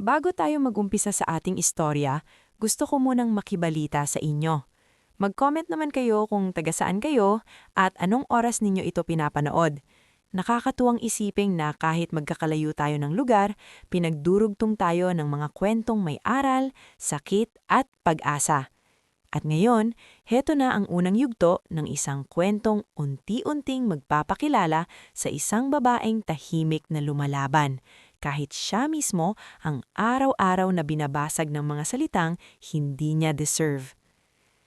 Bago tayo mag-umpisa sa ating istorya, gusto ko munang makibalita sa inyo. Mag-comment naman kayo kung taga saan kayo at anong oras ninyo ito pinapanood. Nakakatuwang isiping na kahit magkakalayo tayo ng lugar, pinagdurugtong tayo ng mga kwentong may aral, sakit at pag-asa. At ngayon, heto na ang unang yugto ng isang kwentong unti-unting magpapakilala sa isang babaeng tahimik na lumalaban, kahit siya mismo ang araw-araw na binabasag ng mga salitang hindi niya deserve.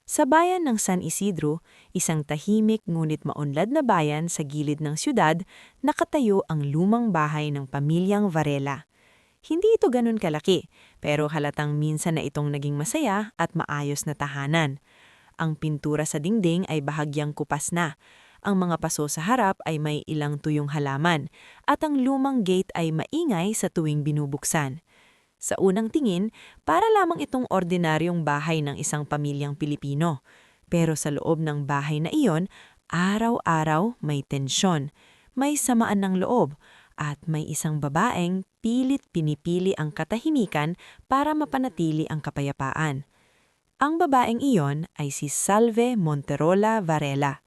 Sa bayan ng San Isidro, isang tahimik ngunit maunlad na bayan sa gilid ng siyudad, nakatayo ang lumang bahay ng pamilyang Varela. Hindi ito ganun kalaki, pero halatang minsan na itong naging masaya at maayos na tahanan. Ang pintura sa dingding ay bahagyang kupas na. Ang mga paso sa harap ay may ilang tuyong halaman, at ang lumang gate ay maingay sa tuwing binubuksan. Sa unang tingin, para lamang itong ordinaryong bahay ng isang pamilyang Pilipino. Pero sa loob ng bahay na iyon, araw-araw may tensyon, may samaan ng loob, at may isang babaeng pilit pinipili ang katahimikan para mapanatili ang kapayapaan. Ang babaeng iyon ay si Salve Monterola Varela.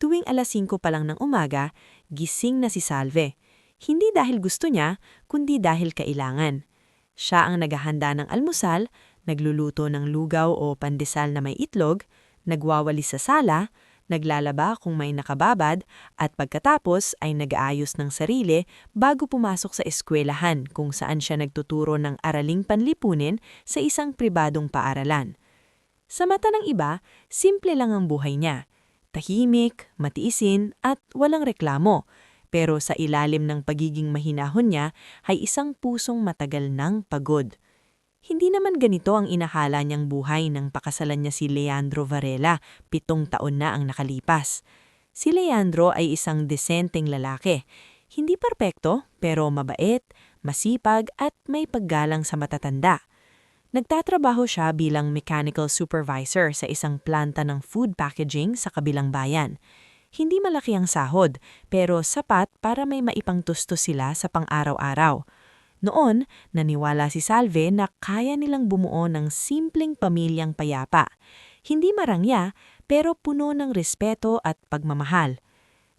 Tuwing 5:00 pa lang ng umaga, gising na si Salve. Hindi dahil gusto niya, kundi dahil kailangan. Siya ang naghahanda ng almusal, nagluluto ng lugaw o pandesal na may itlog, nagwawalis sa sala, naglalaba kung may nakababad, at pagkatapos ay nag-aayos ng sarili bago pumasok sa eskwelahan kung saan siya nagtuturo ng araling panlipunin sa isang pribadong paaralan. Sa mata ng iba, simple lang ang buhay niya. Tahimik, matiisin, at walang reklamo. Pero sa ilalim ng pagiging mahinahon niya ay isang pusong matagal nang pagod. Hindi naman ganito ang inahala niyang buhay nang pakasalan niya si Leandro Varela, 7 taon na ang nakalipas. Si Leandro ay isang desenteng lalaki. Hindi perpekto, pero mabait, masipag at may paggalang sa matatanda. Nagtatrabaho siya bilang mechanical supervisor sa isang planta ng food packaging sa kabilang bayan. Hindi malaki ang sahod, pero sapat para may maipangtustos sila sa pang-araw-araw. Noon, naniwala si Salve na kaya nilang bumuo ng simpleng pamilyang payapa. Hindi marangya, pero puno ng respeto at pagmamahal.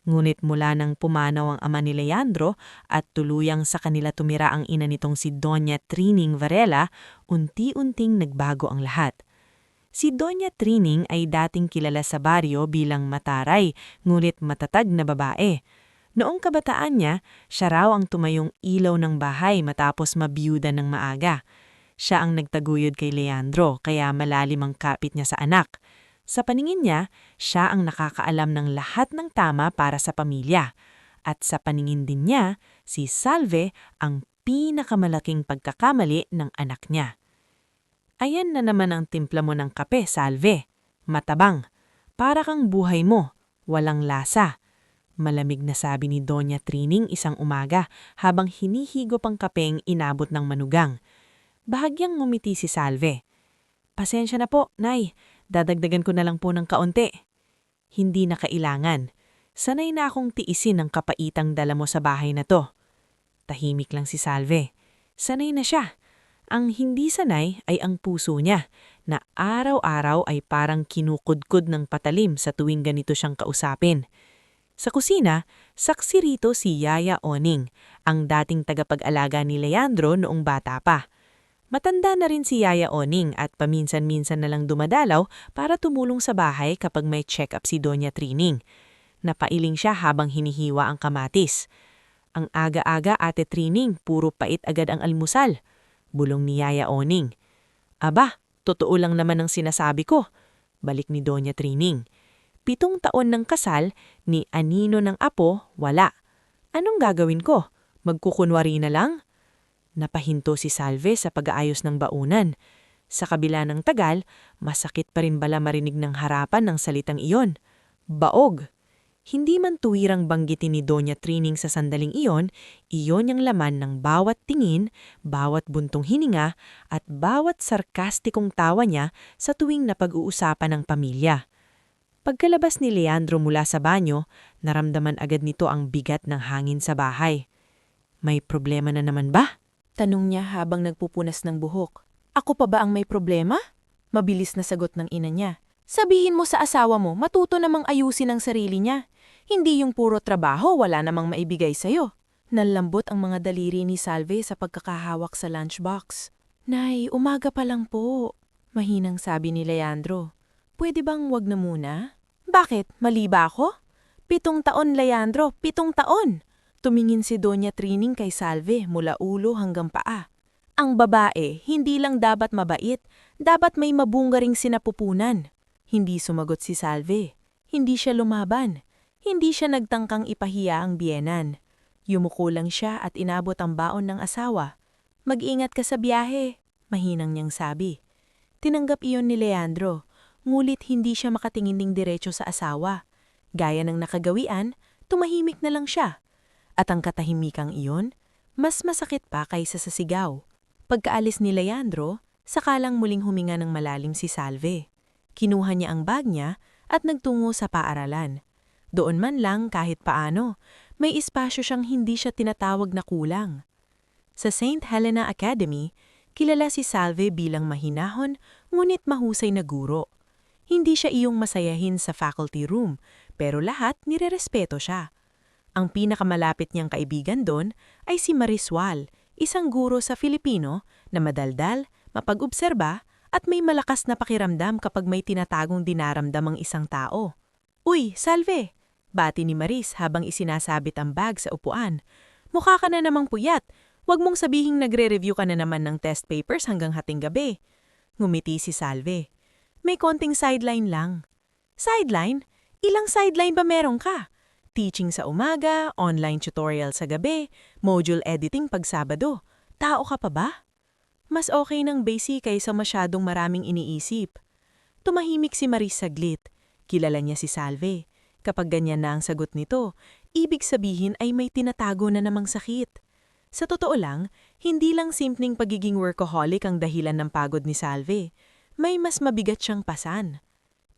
Ngunit mula nang pumanaw ang ama ni Leandro at tuluyang sa kanila tumira ang ina nitong si Doña Trining Varela, unti-unting nagbago ang lahat. Si Doña Trining ay dating kilala sa baryo bilang mataray, ngunit matatag na babae. Noong kabataan niya, siya raw ang tumayong ilaw ng bahay matapos mabiyuda ng maaga. Siya ang nagtaguyod kay Leandro, kaya malalim ang kapit niya sa anak. Sa paningin niya, siya ang nakakaalam ng lahat ng tama para sa pamilya. At sa paningin din niya, si Salve ang pinakamalaking pagkakamali ng anak niya. Ayan na naman ang timpla mo ng kape, Salve. Matabang. Para kang buhay mo. Walang lasa. Malamig na sabi ni Doña Trining isang umaga habang hinihigop ang kapeng inabot ng manugang. Bahagyang ngumiti si Salve. Pasensya na po, Nay. Dadagdagan ko na lang po ng kaunti. Hindi na kailangan. Sanay na akong tiisin ang kapaitang dala mo sa bahay na to. Tahimik lang si Salve. Sanay na siya. Ang hindi sanay ay ang puso niya, na araw-araw ay parang kinukudkod ng patalim sa tuwing ganito siyang kausapin. Sa kusina, saksi rito si Yaya Oning, ang dating tagapag-alaga ni Leandro noong bata pa. Matanda na rin si Yaya Oning at paminsan-minsan na lang dumadalaw para tumulong sa bahay kapag may check-up si Doña Trining. Napailing siya habang hinihiwa ang kamatis. Ang aga-aga, Ate Trining, puro pait agad ang almusal. Bulong ni Yaya Oning. Aba, totoo lang naman ang sinasabi ko. Balik ni Doña Trining. 7 taon ng kasal, ni anino ng apo, wala. Anong gagawin ko? Magkukunwari na lang? Napahinto si Salve sa pag-aayos ng baunan. Sa kabila ng tagal, masakit pa rin bala marinig ng harapan ng salitang iyon. Baog. Hindi man tuwirang banggitin ni Doña Trining sa sandaling iyon yung laman ng bawat tingin, bawat buntong hininga, at bawat sarkastikong tawa niya sa tuwing napag-uusapan ng pamilya. Pagkalabas ni Leandro mula sa banyo, naramdaman agad nito ang bigat ng hangin sa bahay. May problema na naman ba? Tanong niya habang nagpupunas ng buhok. Ako pa ba ang may problema? Mabilis na sagot ng ina niya. Sabihin mo sa asawa mo, matuto namang ayusin ang sarili niya. Hindi yung puro trabaho, wala namang maibigay sa'yo. Nalambot ang mga daliri ni Salve sa pagkakahawak sa lunchbox. Nay, umaga pa lang po. Mahinang sabi ni Leandro. Pwede bang wag na muna? Bakit? Mali ba ako? 7 taon, Leandro, 7 taon. Tumingin si Doña Trining kay Salve mula ulo hanggang paa. Ang babae, hindi lang dapat mabait, dapat may mabunggaring sinapupunan. Hindi sumagot si Salve. Hindi siya lumaban. Hindi siya nagtangkang ipahiya ang biyenan. Yumuko lang siya at inabot ang baon ng asawa. Mag-ingat ka sa biyahe, mahinang niyang sabi. Tinanggap iyon ni Leandro, ngulit hindi siya makatingin ng diretso sa asawa. Gaya ng nakagawian, tumahimik na lang siya. At ang katahimikang iyon, mas masakit pa kaysa sa sigaw. Pagkaalis ni Leandro, sakalang muling huminga ng malalim si Salve. Kinuha niya ang bag niya at nagtungo sa paaralan. Doon man lang kahit paano, may espasyo siyang hindi siya tinatawag na kulang. Sa St. Helena Academy, kilala si Salve bilang mahinahon ngunit mahusay na guro. Hindi siya iyong masayahin sa faculty room, pero lahat nirerespeto siya. Ang pinakamalapit niyang kaibigan doon ay si Mariswal, isang guro sa Filipino na madaldal, mapag-obserba at may malakas na pakiramdam kapag may tinatagong dinaramdam ang isang tao. Uy, Salve! Bati ni Maris habang isinasabit ang bag sa upuan. Mukha ka na namang puyat. Huwag mong sabihing nagre-review ka na naman ng test papers hanggang hating gabi. Ngumiti si Salve. May konting sideline lang. Sideline? Ilang sideline ba meron ka? Teaching sa umaga, online tutorial sa gabi, module editing pag Sabado. Tao ka pa ba? Mas okay ng basic kaysa masyadong maraming iniisip. Tumahimik si Maris saglit. Kilala niya si Salve. Kapag ganyan na ang sagot nito, ibig sabihin ay may tinatago na namang sakit. Sa totoo lang, hindi lang simpleng pagiging workaholic ang dahilan ng pagod ni Salve. May mas mabigat siyang pasan.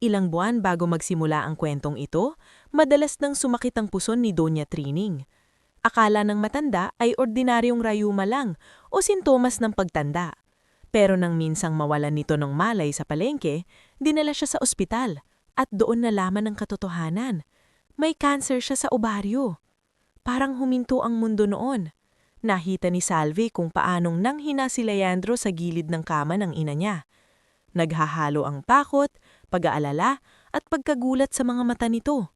Ilang buwan bago magsimula ang kwentong ito, madalas nang sumakit ang puson ni Doña Trining. Akala ng matanda ay ordinaryong rayuma lang o sintomas ng pagtanda. Pero nang minsang mawalan nito ng malay sa palengke, dinala siya sa ospital. At doon nalaman ang katotohanan. May cancer siya sa ovaryo. Parang huminto ang mundo noon. Nakita ni Salve kung paanong nanghina si Leandro sa gilid ng kama ng ina niya. Naghahalo ang takot, pag-aalala at pagkagulat sa mga mata nito.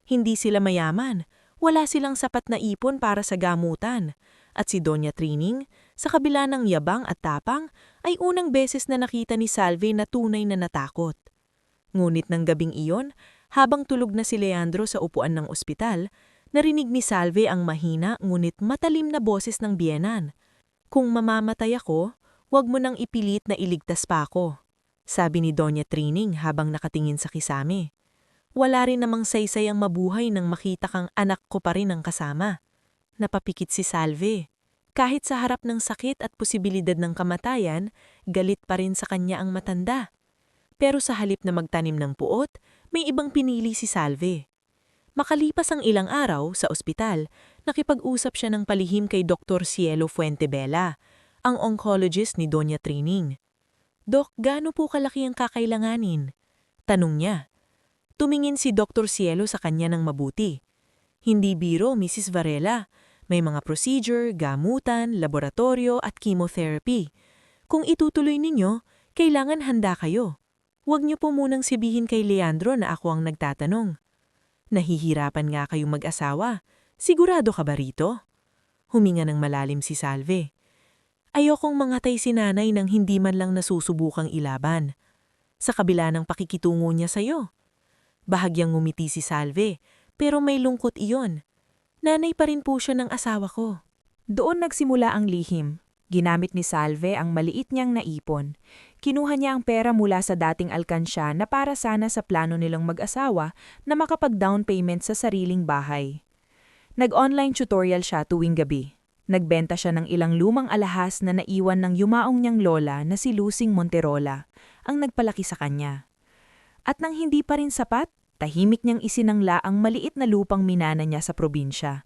Hindi sila mayaman, wala silang sapat na ipon para sa gamutan. At si Doña Trining, sa kabila ng yabang at tapang, ay unang beses na nakita ni Salve na tunay na natakot. Ngunit ng gabing iyon, habang tulog na si Leandro sa upuan ng ospital, narinig ni Salve ang mahina ngunit matalim na boses ng biyenan. Kung mamamatay ako, huwag mo nang ipilit na iligtas pa ako, sabi ni Doña Trining habang nakatingin sa kisame. Wala rin namang saysay ang mabuhay nang makita kang anak ko pa rin ang kasama. Napapikit si Salve. Kahit sa harap ng sakit at posibilidad ng kamatayan, galit pa rin sa kanya ang matanda. Pero sa halip na magtanim ng puot, may ibang pinili si Salve. Makalipas ang ilang araw sa ospital, nakipag-usap siya ng palihim kay Dr. Cielo Fuentebella, ang oncologist ni Doña Trining. Dok, gaano po kalaki ang kakailanganin? Tanong niya. Tumingin si Dr. Cielo sa kanya ng mabuti. Hindi biro, Mrs. Varela. May mga procedure, gamutan, laboratorio at chemotherapy. Kung itutuloy ninyo, kailangan handa kayo. Huwag niyo po munang sabihin kay Leandro na ako ang nagtatanong. Nahihirapan nga kayong mag-asawa. Sigurado ka ba rito? Huminga ng malalim si Salve. Ayokong mangatay si nanay nang hindi man lang nasusubukang ilaban. Sa kabila ng pakikitungo niya sa'yo. Bahagyang ngumiti si Salve, pero may lungkot iyon. Nanay pa rin po siya ng asawa ko. Doon nagsimula ang lihim. Ginamit ni Salve ang maliit niyang naipon. Kinuha niya ang pera mula sa dating alkansya na para sana sa plano nilang mag-asawa na makapag-down payment sa sariling bahay. Nag-online tutorial siya tuwing gabi. Nagbenta siya ng ilang lumang alahas na naiwan ng yumaong niyang lola na si Lucing Monterola, ang nagpalaki sa kanya. At nang hindi pa rin sapat, tahimik niyang isinangla ang maliit na lupang minana niya sa probinsya.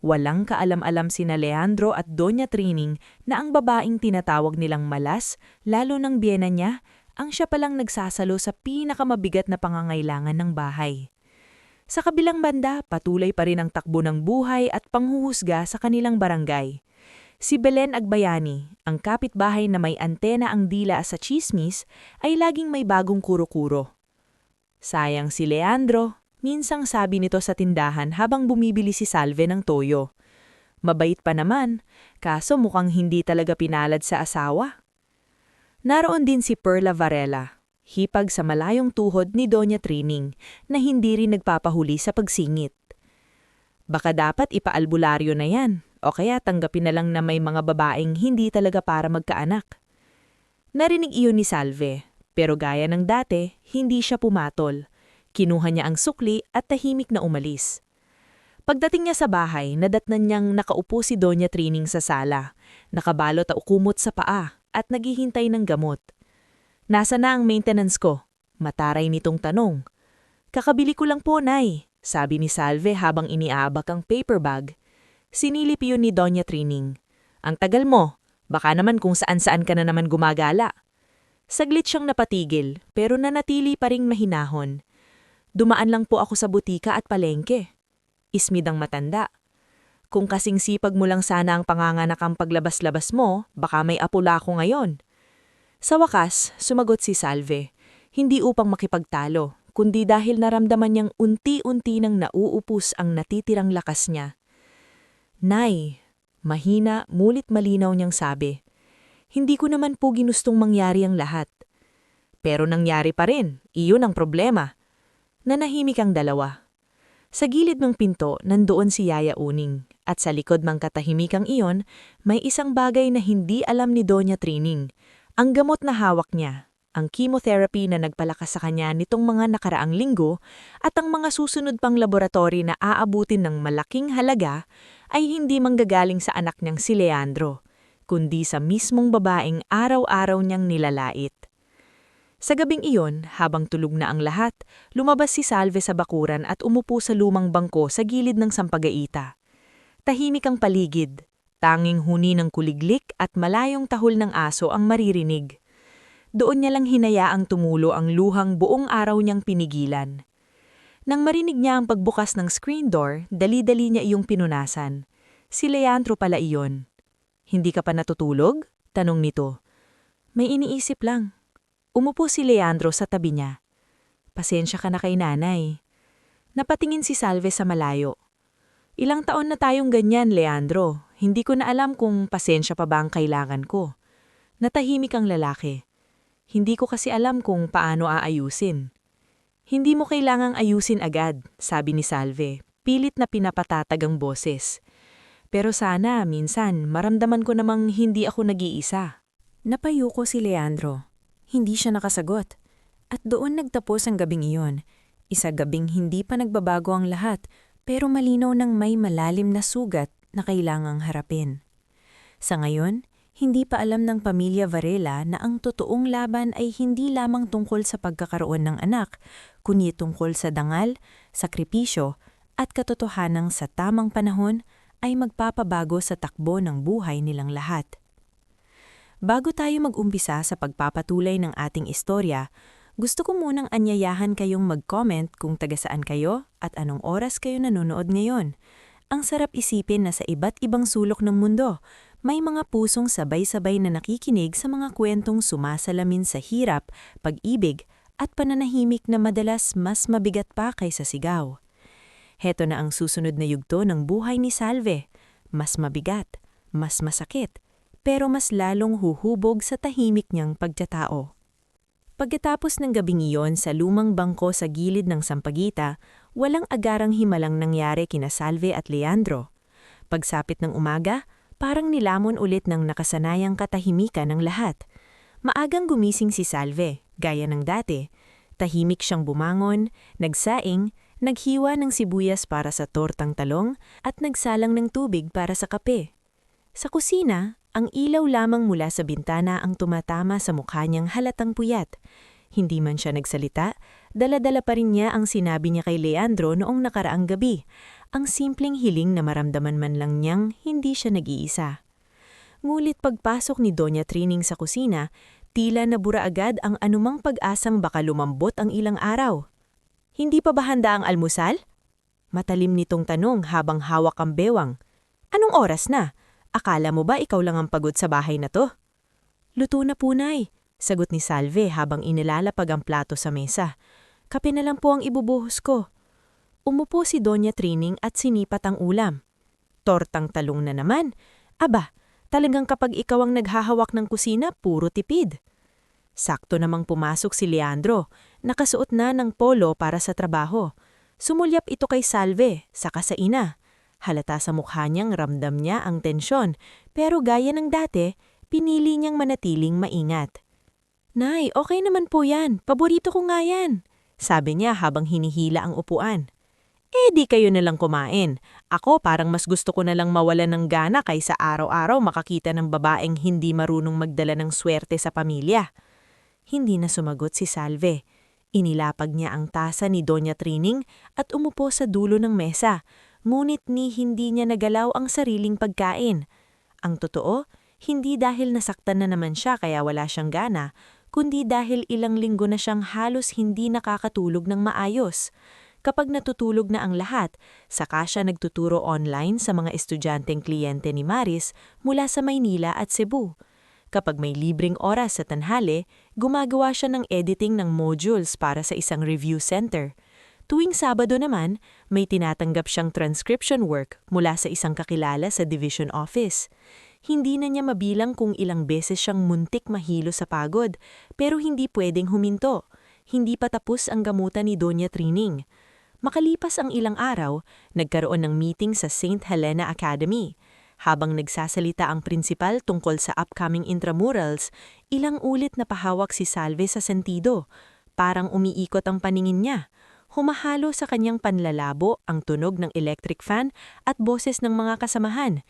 Walang kaalam-alam sina Leandro at Doña Trining na ang babaeng tinatawag nilang malas, lalo ng biyena niya, ang siya palang nagsasalo sa pinakamabigat na pangangailangan ng bahay. Sa kabilang banda, patuloy pa rin ang takbo ng buhay at panghuhusga sa kanilang barangay. Si Belen Agbayani, ang kapitbahay na may antena ang dila sa tsismis, ay laging may bagong kuro-kuro. Sayang si Leandro, minsang sabi nito sa tindahan habang bumibili si Salve ng toyo. Mabait pa naman, kaso mukhang hindi talaga pinalad sa asawa. Naroon din si Perla Varela, hipag sa malayong tuhod ni Doña Trining na hindi rin nagpapahuli sa pagsingit. Baka dapat ipaalbularyo na yan, o kaya tanggapin na lang na may mga babaeng hindi talaga para magkaanak. Narinig iyon ni Salve, pero gaya ng dati, hindi siya pumatol. Kinuha niya ang sukli at tahimik na umalis. Pagdating niya sa bahay, nadatnan niyang nakaupo si Doña Trining sa sala, nakabalot at ukumot sa paa at naghihintay ng gamot. Nasa na ang maintenance ko? Mataray nitong tanong. Kakabili ko lang po, Nay, sabi ni Salve habang iniabak ang paper bag. Sinilip yun ni Doña Trining. Ang tagal mo, baka naman kung saan-saan ka na naman gumagala. Saglit siyang napatigil, pero nanatili pa ring mahinahon. Dumaan lang po ako sa butika at palengke. Ismid ang matanda. Kung kasing sipag mo lang sana ang panganganak ang paglabas-labas mo, baka may apula ako ngayon. Sa wakas, sumagot si Salve, hindi upang makipagtalo, kundi dahil naramdaman niyang unti-unti nang nauupos ang natitirang lakas niya. Nay, mahina, mulit malinaw niyang sabi, hindi ko naman po ginustong mangyari ang lahat. Pero nangyari pa rin, iyon ang problema. Nanahimik ang dalawa. Sa gilid ng pinto, nandoon si Yaya Uning, at sa likod ng katahimikang iyon, may isang bagay na hindi alam ni Doña Trining. Ang gamot na hawak niya, ang chemotherapy na nagpalakas sa kanya nitong mga nakaraang linggo, at ang mga susunod pang laboratory na aabutin ng malaking halaga, ay hindi manggagaling sa anak niyang si Leandro, kundi sa mismong babaeng araw-araw niyang nilalait. Sa gabing iyon, habang tulog na ang lahat, lumabas si Salve sa bakuran at umupo sa lumang bangko sa gilid ng sampagaita. Tahimik ang paligid, tanging huni ng kuliglik at malayong tahol ng aso ang maririnig. Doon niya lang hinayaang tumulo ang luhang buong araw niyang pinigilan. Nang marinig niya ang pagbukas ng screen door, dali-dali niya iyong pinunasan. Si Leandro pala iyon. Hindi ka pa natutulog? Tanong nito. May iniisip lang. Umupo si Leandro sa tabi niya. Pasensya ka na kay nanay. Napatingin si Salve sa malayo. Ilang taon na tayong ganyan, Leandro. Hindi ko na alam kung pasensya pa ba ang kailangan ko. Natahimik ang lalaki. Hindi ko kasi alam kung paano aayusin. Hindi mo kailangang ayusin agad, sabi ni Salve. Pilit na pinapatatag ang boses. Pero sana, minsan, maramdaman ko namang hindi ako nag-iisa. Napayuko si Leandro. Hindi siya nakasagot. At doon nagtapos ang gabing iyon. Isa gabing hindi pa nagbabago ang lahat, pero malinaw ng may malalim na sugat na kailangang harapin. Sa ngayon, hindi pa alam ng pamilya Varela na ang totoong laban ay hindi lamang tungkol sa pagkakaroon ng anak, kundi tungkol sa dangal, sakripisyo, at katotohanang sa tamang panahon ay magpapabago sa takbo ng buhay nilang lahat. Bago tayo mag-umpisa sa pagpapatuloy ng ating istorya, gusto ko munang anyayahan kayong mag-comment kung taga-saan kayo at anong oras kayo nanonood ngayon. Ang sarap isipin na sa iba't ibang sulok ng mundo, may mga pusong sabay-sabay na nakikinig sa mga kwentong sumasalamin sa hirap, pag-ibig, at pananahimik na madalas mas mabigat pa kaysa sigaw. Heto na ang susunod na yugto ng buhay ni Salve. Mas mabigat, mas masakit, pero mas lalong huhubog sa tahimik niyang pagkatao. Pagkatapos ng gabing iyon sa lumang bangko sa gilid ng sampagita, walang agarang himalang nangyari kina Salve at Leandro. Pagsapit ng umaga, parang nilamon ulit ng nakasanayang katahimikan ng lahat. Maagang gumising si Salve, gaya ng dati. Tahimik siyang bumangon, nagsaing, naghiwa ng sibuyas para sa tortang talong at nagsalang ng tubig para sa kape. Sa kusina, ang ilaw lamang mula sa bintana ang tumatama sa mukha niyang halatang puyat. Hindi man siya nagsalita, dala-dala pa rin niya ang sinabi niya kay Leandro noong nakaraang gabi. Ang simpleng hiling na maramdaman man lang niyang hindi siya nag-iisa. Ngulit pagpasok ni Doña Trining sa kusina, tila nabura agad ang anumang pag-asang baka lumambot ang ilang araw. Hindi pa ba handa ang almusal? Matalim nitong tanong habang hawak ang bewang. Anong oras na? Akala mo ba ikaw lang ang pagod sa bahay na to? Luto na po, Nay, sagot ni Salve habang inilalapag ang plato sa mesa. Kape na lang po ang ibubuhos ko. Umupo si Doña Trining at sinipat ang ulam. Tortang talong na naman. Aba, talagang kapag ikaw ang naghahawak ng kusina, puro tipid. Sakto namang pumasok si Leandro, nakasuot na ng polo para sa trabaho. Sumulyap ito kay Salve, saka sa ina. Halata sa mukha niyang ramdam niya ang tensyon, pero gaya ng dati, pinili niyang manatiling maingat. Nay, okay naman po yan. Paborito ko nga yan, sabi niya habang hinihila ang upuan. Di kayo nalang kumain. Ako parang mas gusto ko nalang mawalan ng gana kaysa araw-araw makakita ng babaeng hindi marunong magdala ng swerte sa pamilya. Hindi na sumagot si Salve. Inilapag niya ang tasa ni Doña Trining at umupo sa dulo ng mesa, ngunit hindi niya nagalaw ang sariling pagkain. Ang totoo, hindi dahil nasaktan na naman siya kaya wala siyang gana, kundi dahil ilang linggo na siyang halos hindi nakakatulog ng maayos. Kapag natutulog na ang lahat, saka siya nagtuturo online sa mga estudyanteng kliyente ni Maris mula sa Maynila at Cebu. Kapag may libreng oras sa tanghali, gumagawa siya ng editing ng modules para sa isang review center. Tuwing Sabado naman, may tinatanggap siyang transcription work mula sa isang kakilala sa division office. Hindi na niya mabilang kung ilang beses siyang muntik mahilo sa pagod, pero hindi pwedeng huminto. Hindi pa tapos ang gamutan ni Doña Trining. Makalipas ang ilang araw, nagkaroon ng meeting sa St. Helena Academy. Habang nagsasalita ang prinsipal tungkol sa upcoming intramurals, ilang ulit na pahawak si Salve sa sentido. Parang umiikot ang paningin niya. Humahalo sa kanyang panlalabo ang tunog ng electric fan at boses ng mga kasamahan.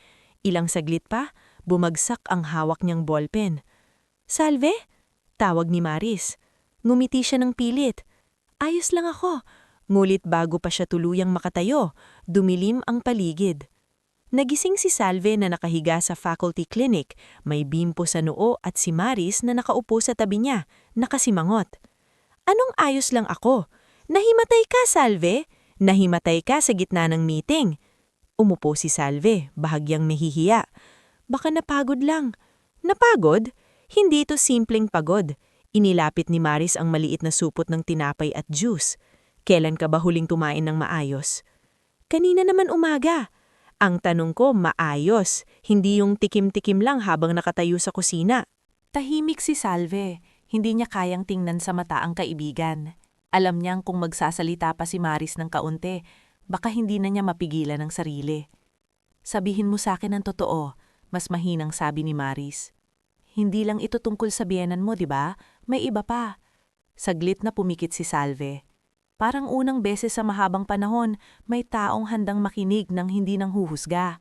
Ilang saglit pa, bumagsak ang hawak niyang ballpen. Salve? Tawag ni Maris. Ngumiti siya ng pilit. Ayos lang ako. Ngulit bago pa siya tuluyang makatayo, dumilim ang paligid. Nagising si Salve na nakahiga sa faculty clinic, may bimpo sa noo at si Maris na nakaupo sa tabi niya, nakasimangot. Anong ayos lang ako? Nahimatay ka, Salve? Nahimatay ka sa gitna ng meeting. Umupo si Salve, bahagyang nahihiya. Baka napagod lang. Napagod? Hindi ito simpleng pagod. Inilapit ni Maris ang maliit na supot ng tinapay at juice. Kailan ka ba huling kumain ng maayos? Kanina naman umaga. Ang tanong ko, maayos, hindi yung tikim-tikim lang habang nakatayo sa kusina. Tahimik si Salve, hindi niya kayang tingnan sa mata ang kaibigan. Alam niyang kung magsasalita pa si Maris ng kaunti, baka hindi na niya mapigilan ang sarili. Sabihin mo sa akin ang totoo, mas mahinang sabi ni Maris. Hindi lang ito tungkol sa biyenan mo, di ba? May iba pa. Saglit na pumikit si Salve. Parang unang beses sa mahabang panahon, may taong handang makinig nang hindi nang huhusga.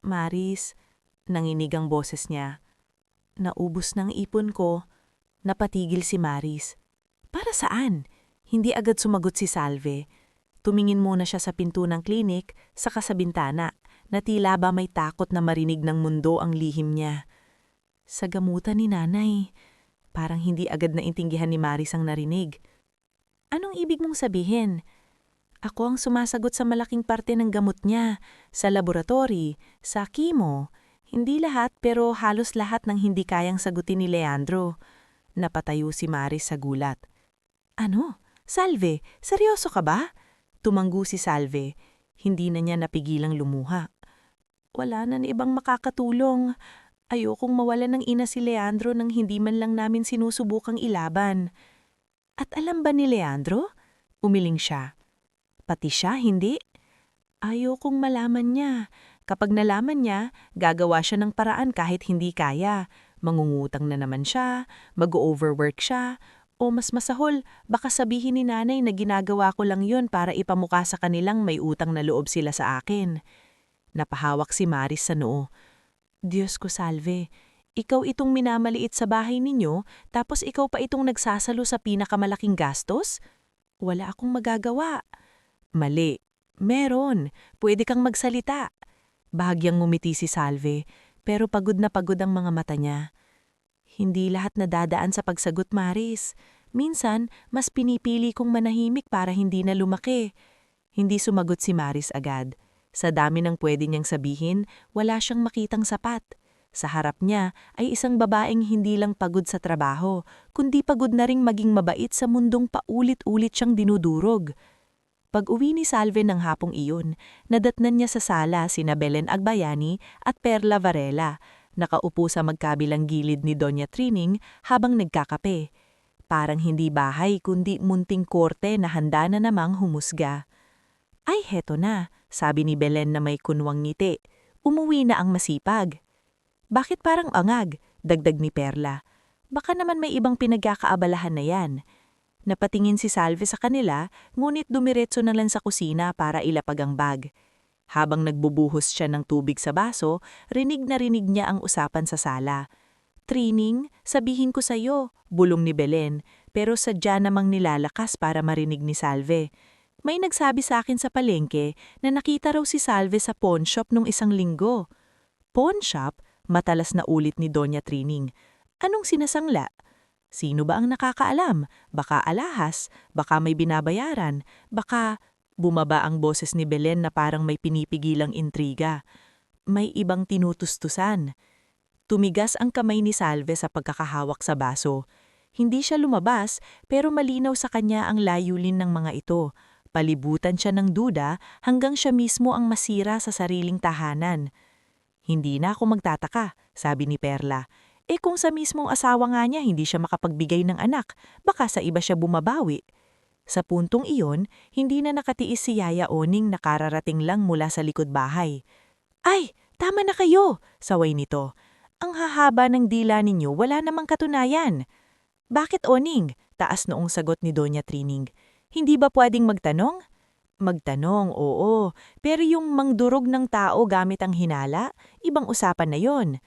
Maris, nanginig ang boses niya. Naubos ng ipon ko. Napatigil si Maris. Para saan? Hindi agad sumagot si Salve. Tumingin muna siya sa pinto ng klinik, saka sa bintana, na tila ba may takot na marinig ng mundo ang lihim niya. Sa gamutan ni nanay. Parang hindi agad naintindihan ni Maris ang narinig. Anong ibig mong sabihin? Ako ang sumasagot sa malaking parte ng gamot niya, sa laboratory, sa chemo. Hindi lahat pero halos lahat ng hindi kayang sagutin ni Leandro. Napatayo si Maris sa gulat. Ano? Salve, seryoso ka ba? Tumanggu si Salve. Hindi na niya napigilang lumuha. Wala na ibang makakatulong. Ayokong mawalan ng ina si Leandro nang hindi man lang namin sinusubukang ilaban. At alam ba ni Leandro? Umiling siya. Pati siya, hindi? Ayokong malaman niya. Kapag nalaman niya, gagawa siya ng paraan kahit hindi kaya. Mangungutang na naman siya, mag-overwork siya, o mas masahol, baka sabihin ni nanay na ginagawa ko lang yun para ipamukha sa kanilang may utang na loob sila sa akin. Napahawak si Maris sa noo. Diyos ko, Salve. Ikaw itong minamaliit sa bahay ninyo, tapos ikaw pa itong nagsasalo sa pinakamalaking gastos? Wala akong magagawa. Mali. Meron, pwede kang magsalita. Bahagyang ngumiti si Salve, pero pagod na pagod ang mga mata niya. Hindi lahat nadadaan sa pagsagot, Maris. Minsan, mas pinipili kong manahimik para hindi na lumaki. Hindi sumagot si Maris agad. Sa dami ng pwede niyang sabihin, wala siyang makitang sapat. Sa harap niya ay isang babaeng hindi lang pagod sa trabaho, kundi pagod na ring maging mabait sa mundong paulit-ulit siyang dinudurog. Pag-uwi ni Salve ng hapong iyon, nadatnan niya sa sala sina Belen Agbayani at Perla Varela, nakaupo sa magkabilang gilid ni Doña Trining habang nagkakape. Parang hindi bahay kundi munting korte na handa na namang humusga. Ay, heto na, sabi ni Belen na may kunwang ngiti. Umuwi na ang masipag. Bakit parang angag? Dagdag ni Perla. Baka naman may ibang pinagkakaabalahan na yan. Napatingin si Salve sa kanila, ngunit dumiretso na lang sa kusina para ilapag ang bag. Habang nagbubuhos siya ng tubig sa baso, rinig na rinig niya ang usapan sa sala. Trining, sabihin ko sa'yo, bulong ni Belen, pero sadya namang nilalakas para marinig ni Salve. May nagsabi sa akin sa palengke na nakita raw si Salve sa pawn shop nung isang linggo. Pawn shop? Matalas na ulit ni Doña Trining. Anong sinasangla? Sino ba ang nakakaalam? Baka alahas, baka may binabayaran, baka... Bumaba ang boses ni Belen na parang may pinipigilang intriga. May ibang tinutustusan. Tumigas ang kamay ni Salve sa pagkakahawak sa baso. Hindi siya lumabas, pero malinaw sa kanya ang layulin ng mga ito. Palibutan siya ng duda hanggang siya mismo ang masira sa sariling tahanan. Hindi na ako magtataka, sabi ni Perla. Kung sa mismong asawa nga niya hindi siya makapagbigay ng anak, baka sa iba siya bumabawi. Sa puntong iyon, hindi na nakatiis si Yaya Oning na kararating lang mula sa likod bahay. Ay, tama na kayo, saway nito. Ang hahaba ng dila ninyo, wala namang katunayan. Bakit Oning? Taas noong sagot ni Doña Trining. Hindi ba pwedeng magtanong? Magtanong, oo. Pero yung mangdurog ng tao gamit ang hinala, ibang usapan na yon.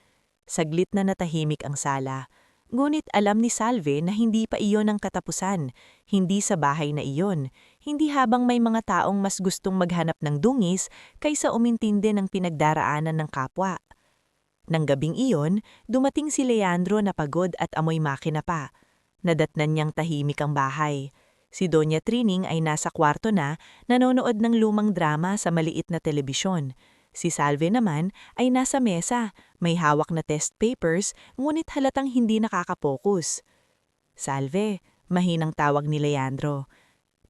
Saglit na natahimik ang sala. Ngunit alam ni Salve na hindi pa iyon ang katapusan, hindi sa bahay na iyon, hindi habang may mga taong mas gustong maghanap ng dungis kaysa umintindi ng pinagdaraanan ng kapwa. Nang gabing iyon, dumating si Leandro na pagod at amoy makina pa. Nadatnan niyang tahimik ang bahay. Si Doña Trining ay nasa kwarto na, nanonood ng lumang drama sa maliit na telebisyon. Si Salve naman ay nasa mesa, may hawak na test papers, ngunit halatang hindi nakakapokus. Salve, mahinang tawag ni Leandro.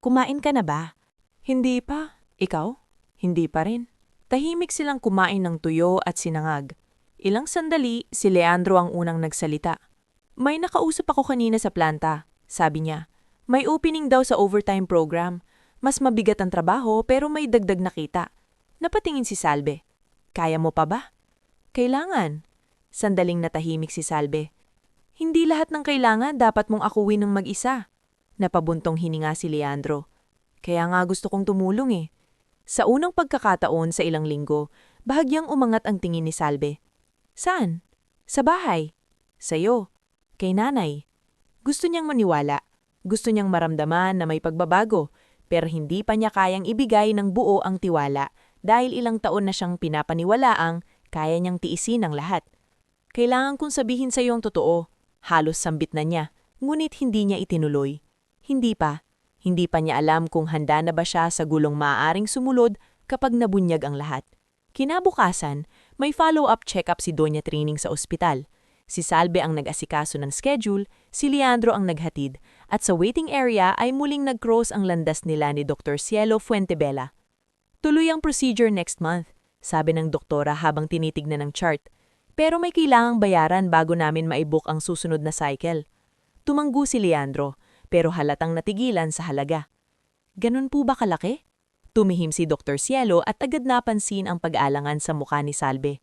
Kumain ka na ba? Hindi pa. Ikaw? Hindi pa rin. Tahimik silang kumain ng tuyo at sinangag. Ilang sandali, si Leandro ang unang nagsalita. May nakausap ako kanina sa planta, sabi niya. May opening daw sa overtime program. Mas mabigat ang trabaho pero may dagdag na kita. Napatingin si Salve. Kaya mo pa ba? Kailangan. Sandaling natahimik si Salve. Hindi lahat ng kailangan dapat mong akuin ng mag-isa. Napabuntong hininga si Leandro. Kaya nga gusto kong tumulong eh. Sa unang pagkakataon sa ilang linggo, bahagyang umangat ang tingin ni Salve. Saan? Sa bahay. Sa'yo. Kay nanay. Gusto niyang maniwala. Gusto niyang maramdaman na may pagbabago, pero hindi pa niya kayang ibigay ng buo ang tiwala dahil ilang taon na siyang pinapaniwalaang kaya niyang tiisin ang lahat. Kailangan kong sabihin sa iyo ang totoo. Halos sambit na niya, ngunit hindi niya itinuloy. Hindi pa. Hindi pa niya alam kung handa na ba siya sa gulong maaaring sumulod kapag nabunyag ang lahat. Kinabukasan, may follow-up check-up si Doña Trining sa ospital. Si Salve ang nag-asikaso ng schedule, si Leandro ang naghatid, at sa waiting area ay muling nag-cross ang landas nila ni Dr. Cielo Fuentebella. Tuloy ang procedure next month, sabi ng doktora habang tinitignan ng chart. Pero may kailangang bayaran bago namin maibook ang susunod na cycle. Tumanggu si Leandro, pero halatang natigilan sa halaga. Ganun po ba kalaki? Tumihim si Dr. Cielo at agad napansin ang pag-aalangan sa mukha ni Salve.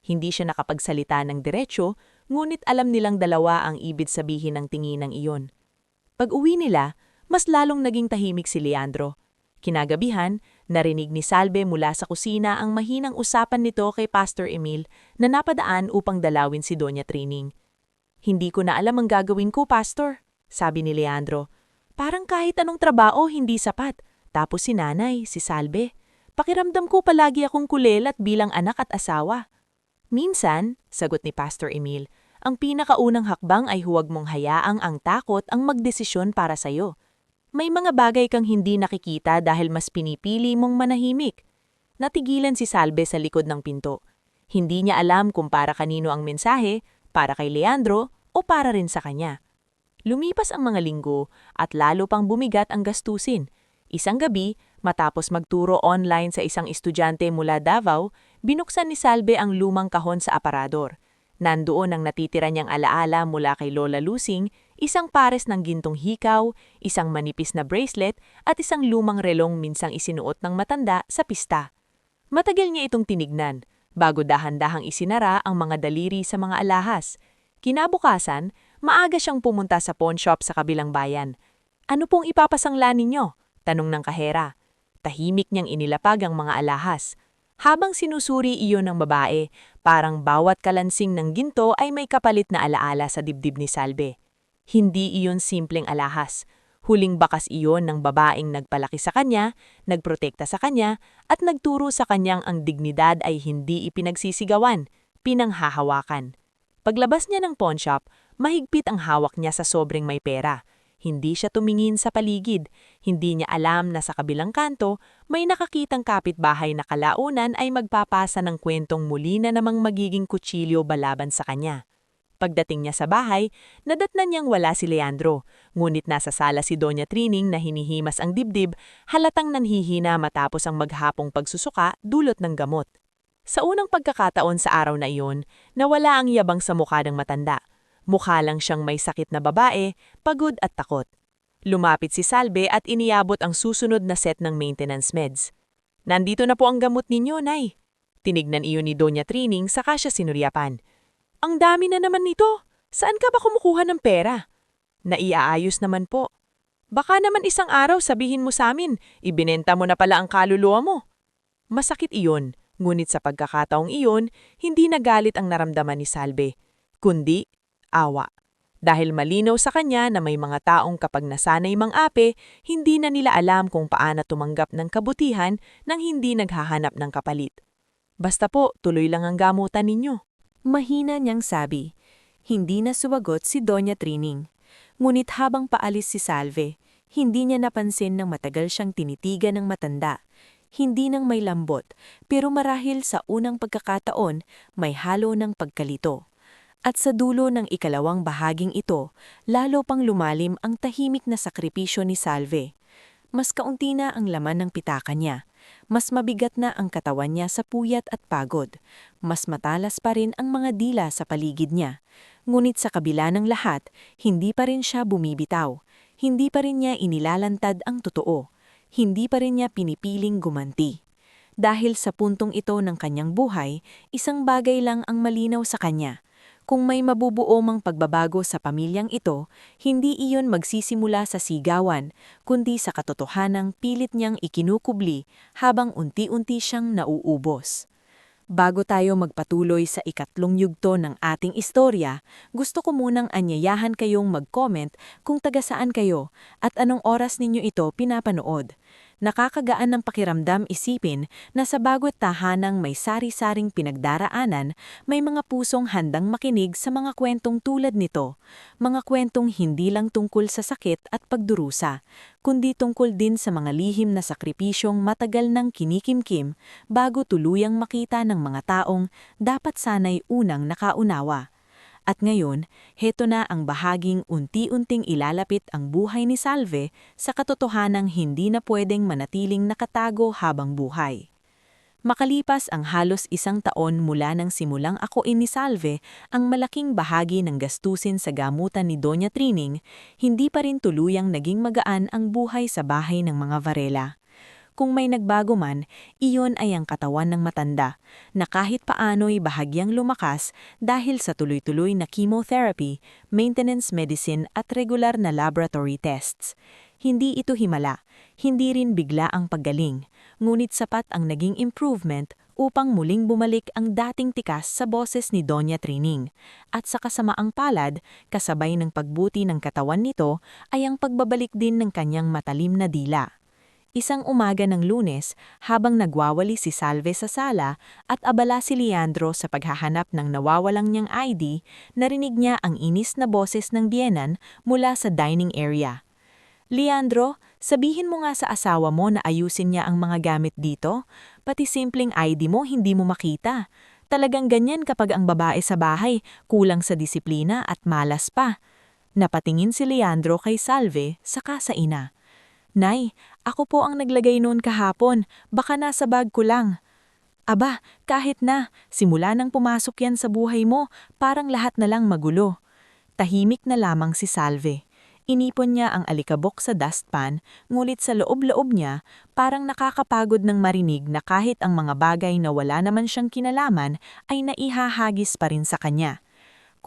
Hindi siya nakapagsalita ng diretsyo, ngunit alam nilang dalawa ang ibig sabihin ng tinginang iyon. Pag-uwi nila, mas lalong naging tahimik si Leandro. Kinagabihan, narinig ni Salve mula sa kusina ang mahinang usapan nito kay Pastor Emil na napadaan upang dalawin si Doña Trining. Hindi ko na alam ang gagawin ko, Pastor, sabi ni Leandro. Parang kahit anong trabaho hindi sapat. Tapos si nanay, si Salve. Pakiramdam ko palagi akong kulelat bilang anak at asawa. Minsan, sagot ni Pastor Emil, ang pinakaunang hakbang ay huwag mong hayaang ang takot ang magdesisyon para sa'yo. May mga bagay kang hindi nakikita dahil mas pinipili mong manahimik. Natigilan si Salve sa likod ng pinto. Hindi niya alam kung para kanino ang mensahe, para kay Leandro o para rin sa kanya. Lumipas ang mga linggo at lalo pang bumigat ang gastusin. Isang gabi, matapos magturo online sa isang estudyante mula Davao, binuksan ni Salve ang lumang kahon sa aparador. Nandoon ang natitira niyang alaala mula kay Lola Lusing, isang pares ng gintong hikaw, isang manipis na bracelet at isang lumang relong minsang isinuot ng matanda sa pista. Matagal niya itong tinignan, bago dahan-dahang isinara ang mga daliri sa mga alahas. Kinabukasan, maaga siyang pumunta sa pawn shop sa kabilang bayan. Ano pong ipapasangla ninyo? Tanong ng kahera. Tahimik niyang inilapag ang mga alahas. Habang sinusuri iyon ng babae, parang bawat kalansing ng ginto ay may kapalit na alaala sa dibdib ni Salve. Hindi iyon simpleng alahas. Huling bakas iyon ng babaeng nagpalaki sa kanya, nagprotekta sa kanya, at nagturo sa kanyang ang dignidad ay hindi ipinagsisigawan, pinanghahawakan. Paglabas niya ng pawn shop, mahigpit ang hawak niya sa sobrang may pera. Hindi siya tumingin sa paligid. Hindi niya alam na sa kabilang kanto, may nakakitang kapitbahay na kalaunan ay magpapasa ng kwentong muli na namang magiging kutsilyo balaban sa kanya. Pagdating niya sa bahay, nadatnan niyang wala si Leandro, ngunit nasa sala si Doña Trining na hinihimas ang dibdib, halatang nanhihina matapos ang maghapong pagsusuka dulot ng gamot. Sa unang pagkakataon sa araw na iyon, nawala ang yabang sa mukha ng matanda. Mukha lang siyang may sakit na babae, pagod at takot. Lumapit si Salve at iniabot ang susunod na set ng maintenance meds. Nandito na po ang gamot ninyo, Nay. Tinignan iyon ni Doña Trining saka siya sinuryapan. Ang dami na naman nito. Saan ka ba kumukuha ng pera? Naiaayos naman po. Baka naman isang araw sabihin mo sa amin, ibinenta mo na pala ang kaluluwa mo. Masakit iyon, ngunit sa pagkakataong iyon, hindi nagalit ang naramdaman ni Salve, kundi awa. Dahil malinaw sa kanya na may mga taong kapag nasanay mang-ape, hindi na nila alam kung paano tumanggap ng kabutihan nang hindi naghahanap ng kapalit. Basta po, tuloy lang ang gamutan ninyo. Mahina niyang sabi. Hindi na suwagot si Doña Trining. Ngunit habang paalis si Salve, hindi niya napansin nang matagal siyang tinitigan ng matanda. Hindi nang may lambot, pero marahil sa unang pagkakataon, may halo ng pagkalito. At sa dulo ng ikalawang bahaging ito, lalo pang lumalim ang tahimik na sakripisyo ni Salve. Mas kaunti na ang laman ng pitaka niya. Mas mabigat na ang katawan niya sa puyat at pagod. Mas matalas pa rin ang mga dila sa paligid niya. Ngunit sa kabila ng lahat, hindi pa rin siya bumibitaw. Hindi pa rin niya inilalantad ang totoo. Hindi pa rin niya pinipiling gumanti. Dahil sa puntong ito ng kanyang buhay, isang bagay lang ang malinaw sa kanya. Kung may mabubuo mang pagbabago sa pamilyang ito, hindi iyon magsisimula sa sigawan, kundi sa katotohanang pilit niyang ikinukubli habang unti-unti siyang nauubos. Bago tayo magpatuloy sa ikatlong yugto ng ating istorya, gusto ko munang anyayahan kayong mag-comment kung taga saan kayo at anong oras ninyo ito pinapanood. Nakakagaan ng pakiramdam isipin na sa bawat tahanang may sari-saring pinagdaraanan, may mga pusong handang makinig sa mga kwentong tulad nito. Mga kwentong hindi lang tungkol sa sakit at pagdurusa, kundi tungkol din sa mga lihim na sakripisyong matagal nang kinikimkim bago tuluyang makita ng mga taong dapat sana'y unang nakaunawa. At ngayon, heto na ang bahaging unti-unting ilalapit ang buhay ni Salve sa katotohanang hindi na pwedeng manatiling nakatago habang buhay. Makalipas ang halos isang taon mula nang simulang akuin ni Salve ang malaking bahagi ng gastusin sa gamutan ni Doña Trining, hindi pa rin tuluyang naging magaan ang buhay sa bahay ng mga Varela. Kung may nagbago man, iyon ay ang katawan ng matanda, na kahit paano'y bahagyang lumakas dahil sa tuloy-tuloy na chemotherapy, maintenance medicine at regular na laboratory tests. Hindi ito himala, hindi rin bigla ang paggaling, ngunit sapat ang naging improvement upang muling bumalik ang dating tikas sa boses ni Doña Trining. At sa kasamaang palad, kasabay ng pagbuti ng katawan nito ay ang pagbabalik din ng kanyang matalim na dila. Isang umaga ng Lunes, habang nagwawali si Salve sa sala at abala si Leandro sa paghahanap ng nawawalang niyang ID, narinig niya ang inis na boses ng biyenan mula sa dining area. Leandro, sabihin mo nga sa asawa mo na ayusin niya ang mga gamit dito, pati simpleng ID mo hindi mo makita. Talagang ganyan kapag ang babae sa bahay, kulang sa disiplina at malas pa. Napatingin si Leandro kay Salve saka sa ina. Nay, ako po ang naglagay noon kahapon, baka nasa bag ko lang. Aba, kahit na, simula nang pumasok yan sa buhay mo, parang lahat na lang magulo. Tahimik na lamang si Salve. Inipon niya ang alikabok sa dustpan, ngulit sa loob-loob niya, parang nakakapagod ng marinig na kahit ang mga bagay na wala naman siyang kinalaman ay naihahagis pa rin sa kanya.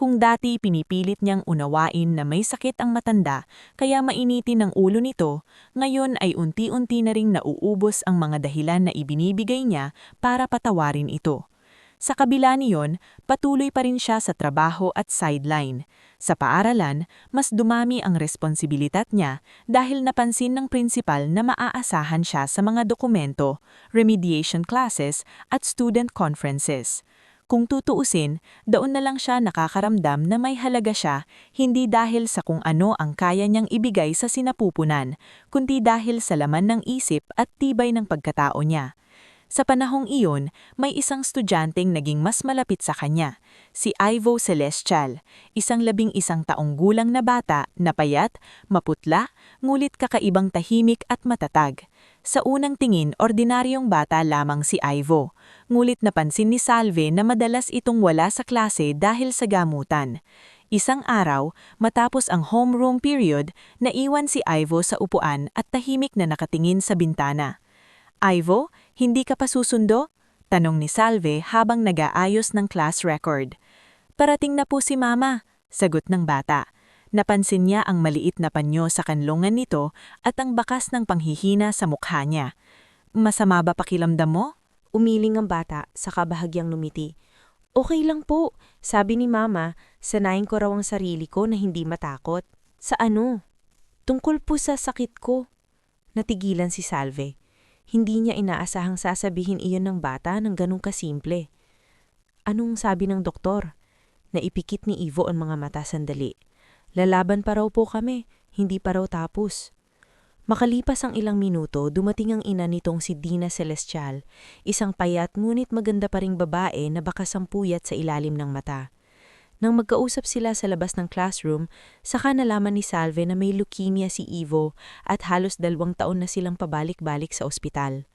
Kung dati pinipilit niyang unawain na may sakit ang matanda, kaya mainitin ang ulo nito, ngayon ay unti-unti na ring nauubos ang mga dahilan na ibinibigay niya para patawarin ito. Sa kabila niyon, patuloy pa rin siya sa trabaho at sideline. Sa paaralan, mas dumami ang responsibilidad niya dahil napansin ng prinsipal na maaasahan siya sa mga dokumento, remediation classes at student conferences. Kung tutuusin, doon na lang siya nakakaramdam na may halaga siya, hindi dahil sa kung ano ang kaya niyang ibigay sa sinapupunan, kundi dahil sa laman ng isip at tibay ng pagkatao niya. Sa panahong iyon, may isang estudyanteng naging mas malapit sa kanya, si Ivo Celestial, isang 11 taong gulang na bata na payat, maputla, ngulit kakaibang tahimik at matatag. Sa unang tingin, ordinaryong bata lamang si Ivo, ngulit napansin ni Salve na madalas itong wala sa klase dahil sa gamutan. Isang araw, matapos ang homeroom period, naiwan si Ivo sa upuan at tahimik na nakatingin sa bintana. Ivo, hindi ka pa susundo? Tanong ni Salve habang nag-aayos ng class record. Parating na po si Mama, sagot ng bata. Napansin niya ang maliit na panyo sa kanlungan nito at ang bakas ng panghihina sa mukha niya. Masama ba pakiramdam mo? Umiling ang bata, saka bahagyang lumiti. Okay lang po, sabi ni Mama, sanayin ko raw ang sarili ko na hindi matakot. Sa ano? Tungkol po sa sakit ko. Natigilan si Salve. Hindi niya inaasahang sasabihin iyon ng bata ng ganung kasimple. Anong sabi ng doktor? Naipikit ni Ivo ang mga mata sandali. Lalaban pa raw po kami, hindi pa raw tapos. Makalipas ang ilang minuto, dumating ang ina nitong si Dina Celestial, isang payat ngunit maganda pa ring babae na baka sampuyat sa ilalim ng mata. Nang magkausap sila sa labas ng classroom, saka nalaman ni Salve na may leukemia si Ivo at halos 2 taon na silang pabalik-balik sa ospital.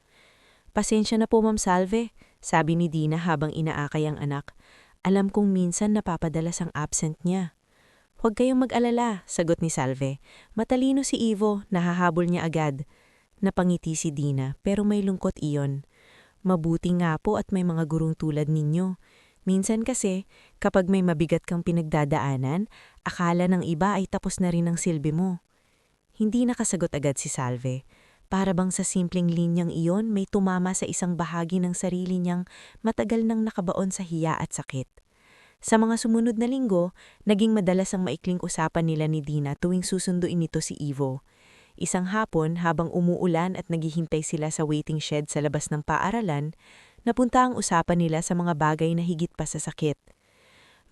Pasensya na po Ma'am Salve, sabi ni Dina habang inaakay ang anak. Alam kong minsan napapadalas ang absent niya. Huwag kayong mag-alala, sagot ni Salve. Matalino si Ivo, nahahabol niya agad. Napangiti si Dina pero may lungkot iyon. Mabuti nga po at may mga gurong tulad ninyo. Minsan kasi, kapag may mabigat kang pinagdadaanan, akala ng iba ay tapos na rin ang silbi mo. Hindi nakasagot agad si Salve. Para bang sa simpleng linyang iyon may tumama sa isang bahagi ng sarili niyang matagal nang nakabaon sa hiya at sakit. Sa mga sumunod na linggo, naging madalas ang maikling usapan nila ni Dina tuwing susunduin nito si Ivo. Isang hapon, habang umuulan at naghihintay sila sa waiting shed sa labas ng paaralan, napunta ang usapan nila sa mga bagay na higit pa sa sakit.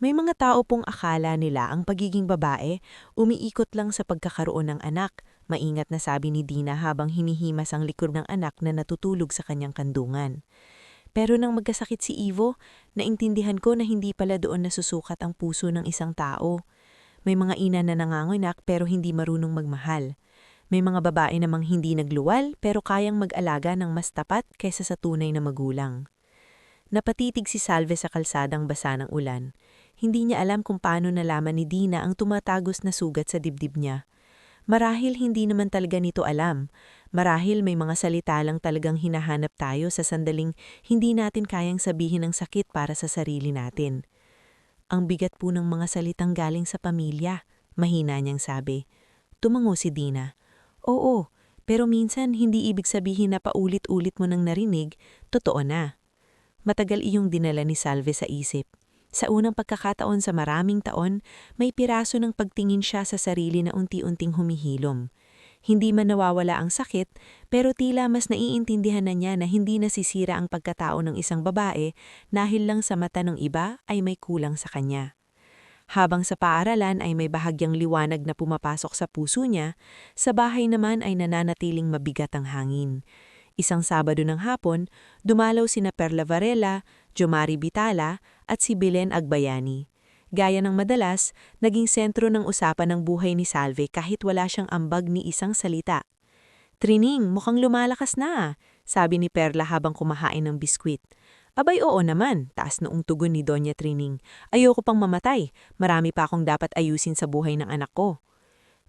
May mga tao pong akala nila ang pagiging babae umiikot lang sa pagkakaroon ng anak, maingat na sabi ni Dina habang hinihimas ang likod ng anak na natutulog sa kanyang kandungan. Pero nang magkasakit si Ivo, naintindihan ko na hindi pala doon nasusukat ang puso ng isang tao. May mga ina na nanganganak pero hindi marunong magmahal. May mga babae namang hindi nagluwal pero kayang mag-alaga ng mas tapat kaysa sa tunay na magulang. Napatitig si Salve sa kalsadang basa ng ulan. Hindi niya alam kung paano nalaman ni Dina ang tumatagos na sugat sa dibdib niya. Marahil hindi naman talaga nito alam. Marahil may mga salita lang talagang hinahanap tayo sa sandaling hindi natin kayang sabihin ang sakit para sa sarili natin. Ang bigat po ng mga salitang galing sa pamilya, mahina niyang sabi. Tumango si Dina. Oo, pero minsan hindi ibig sabihin na paulit-ulit mo nang narinig, totoo na. Matagal iyong dinala ni Salve sa isip. Sa unang pagkakataon sa maraming taon, may piraso ng pagtingin siya sa sarili na unti-unting humihilom. Hindi man nawawala ang sakit, pero tila mas naiintindihan na niya na hindi nasisira ang pagkatao ng isang babae dahil lang sa mata ng iba ay may kulang sa kanya. Habang sa paaralan ay may bahagyang liwanag na pumapasok sa puso niya, sa bahay naman ay nananatiling mabigat ang hangin. Isang Sabado ng hapon, dumalaw sina Perla Varela, Jomari Bitala at si Belen Agbayani. Gaya ng madalas, naging sentro ng usapan ng buhay ni Salve kahit wala siyang ambag ni isang salita. "Trining, mukhang lumalakas na," sabi ni Perla habang kumahain ng biskwit. "Abay oo naman," taas noong tugon ni Doña Trining. "Ayoko pang mamatay, marami pa akong dapat ayusin sa buhay ng anak ko."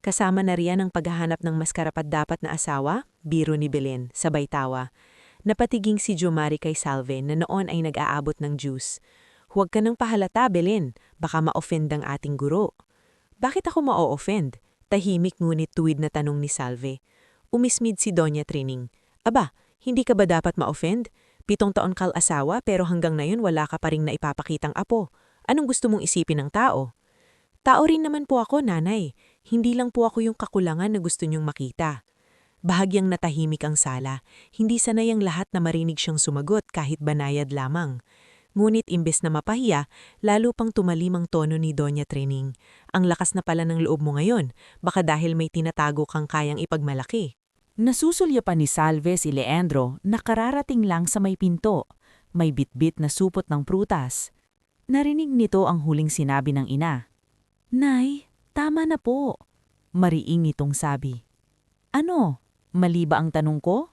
Kasama na riyan ang paghahanap ng mas karapat-dapat na asawa, biro ni Belen, sabay tawa. Napatiging si Jomari kay Salve na noon ay nag-aabot ng juice. "Huwag ka nang pahalata, Belen. Baka ma-offend ang ating guro." "Bakit ako ma-offend?" Tahimik ngunit tuwid na tanong ni Salve. Umismid si Doña Trining. "Aba, hindi ka ba dapat ma-offend? 7 taon kang asawa pero hanggang ngayon wala ka pa ring naipapakitang apo. Anong gusto mong isipin ng tao?" "Tao rin naman po ako, nanay. Hindi lang po ako yung kakulangan na gusto niyong makita." Bahagyang natahimik ang sala. Hindi sanay ang lahat na marinig siyang sumagot kahit banayad lamang. Ngunit imbes na mapahiya, lalo pang tumalim ang tono ni Doña Trining. "Ang lakas na pala ng loob mo ngayon, baka dahil may tinatago kang kayang ipagmalaki." Nasusulya pa ni Salve si Leandro na kararating lang sa may pinto. May bitbit na supot ng prutas. Narinig nito ang huling sinabi ng ina. "Nay, tama na po." Mariing nitong sabi. "Ano? Mali ba ang tanong ko?"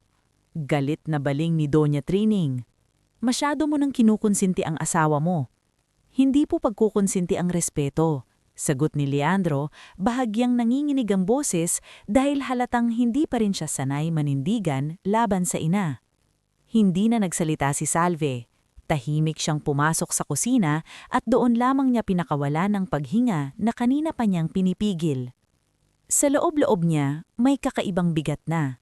Galit na baling ni Doña Trining. "Masyado mo nang kinukonsinti ang asawa mo." "Hindi po pagkukonsinti ang respeto," sagot ni Leandro, bahagyang nanginginig ang boses dahil halatang hindi pa rin siya sanay manindigan laban sa ina. Hindi na nagsalita si Salve. Tahimik siyang pumasok sa kusina at doon lamang niya pinakawala ng paghinga na kanina pa niyang pinipigil. Sa loob-loob niya, may kakaibang bigat na.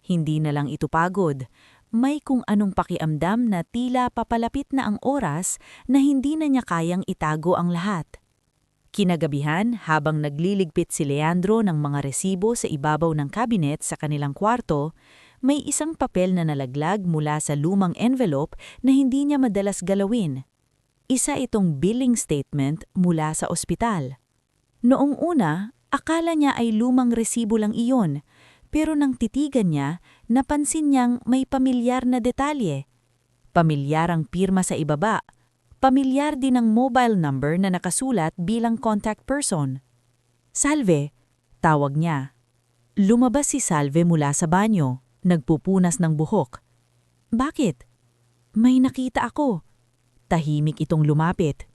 Hindi na lang ito pagod. May kung anong pakiamdam na tila papalapit na ang oras na hindi na niya kayang itago ang lahat. Kinagabihan, habang nagliligpit si Leandro ng mga resibo sa ibabaw ng kabinet sa kanilang kwarto, may isang papel na nalaglag mula sa lumang envelope na hindi niya madalas galawin. Isa itong billing statement mula sa ospital. Noong una, akala niya ay lumang resibo lang iyon, pero nang titigan niya, napansin niyang may pamilyar na detalye. Pamilyar ang pirma sa ibaba. Pamilyar din ang mobile number na nakasulat bilang contact person. "Salve," tawag niya. Lumabas si Salve mula sa banyo, nagpupunas ng buhok. "Bakit?" "May nakita ako." Tahimik itong lumapit.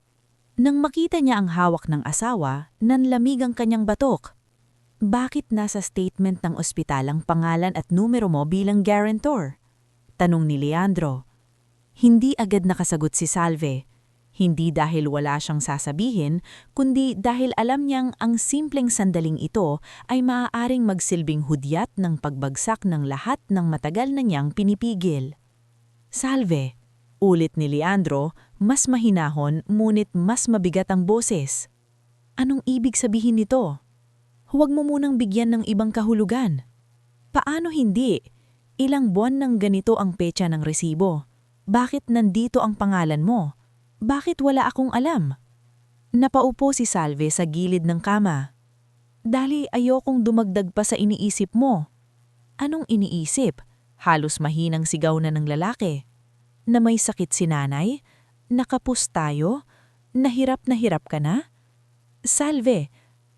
Nang makita niya ang hawak ng asawa, nanlamig ang kanyang batok. "Bakit nasa statement ng ospital ang pangalan at numero mo bilang guarantor?" tanong ni Leandro. Hindi agad nakasagot si Salve. Hindi dahil wala siyang sasabihin, kundi dahil alam niyang ang simpleng sandaling ito ay maaaring magsilbing hudyat ng pagbagsak ng lahat ng matagal na niyang pinipigil. "Salve," ulit ni Leandro, mas mahinahon ngunit mas mabigat ang boses. "Anong ibig sabihin nito? Huwag mo munang bigyan ng ibang kahulugan." "Paano hindi? Ilang buwan nang ganito ang petsa ng resibo. Bakit nandito ang pangalan mo? Bakit wala akong alam?" Napaupo si Salve sa gilid ng kama. "Dali ayokong dumagdag pa sa iniisip mo." "Anong iniisip?" Halos mahinang sigaw na ng lalaki. "Na may sakit si nanay? Nakapus tayo? Nahirap ka na?" "Salve,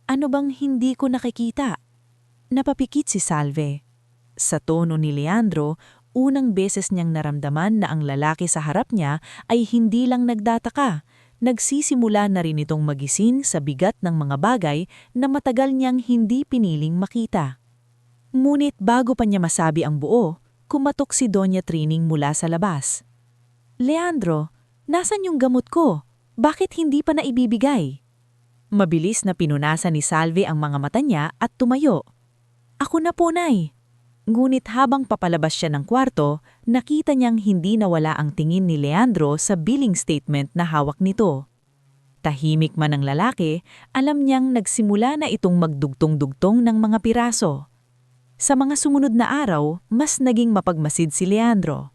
ano bang hindi ko nakikita?" Napapikit si Salve. Sa tono ni Leandro, unang beses niyang naramdaman na ang lalaki sa harap niya ay hindi lang nagdataka. Nagsisimula na rin itong magising sa bigat ng mga bagay na matagal niyang hindi piniling makita. Ngunit bago pa niya masabi ang buo, kumatok si Doña Trining mula sa labas. "Leandro, nasan yung gamot ko? Bakit hindi pa naibibigay?" Mabilis na pinunasan ni Salve ang mga mata niya at tumayo. "Ako na po, Nay." Ngunit habang papalabas siya ng kwarto, nakita niyang hindi nawala ang tingin ni Leandro sa billing statement na hawak nito. Tahimik man ang lalaki, alam niyang nagsimula na itong magdugtong-dugtong ng mga piraso. Sa mga sumunod na araw, mas naging mapagmasid si Leandro.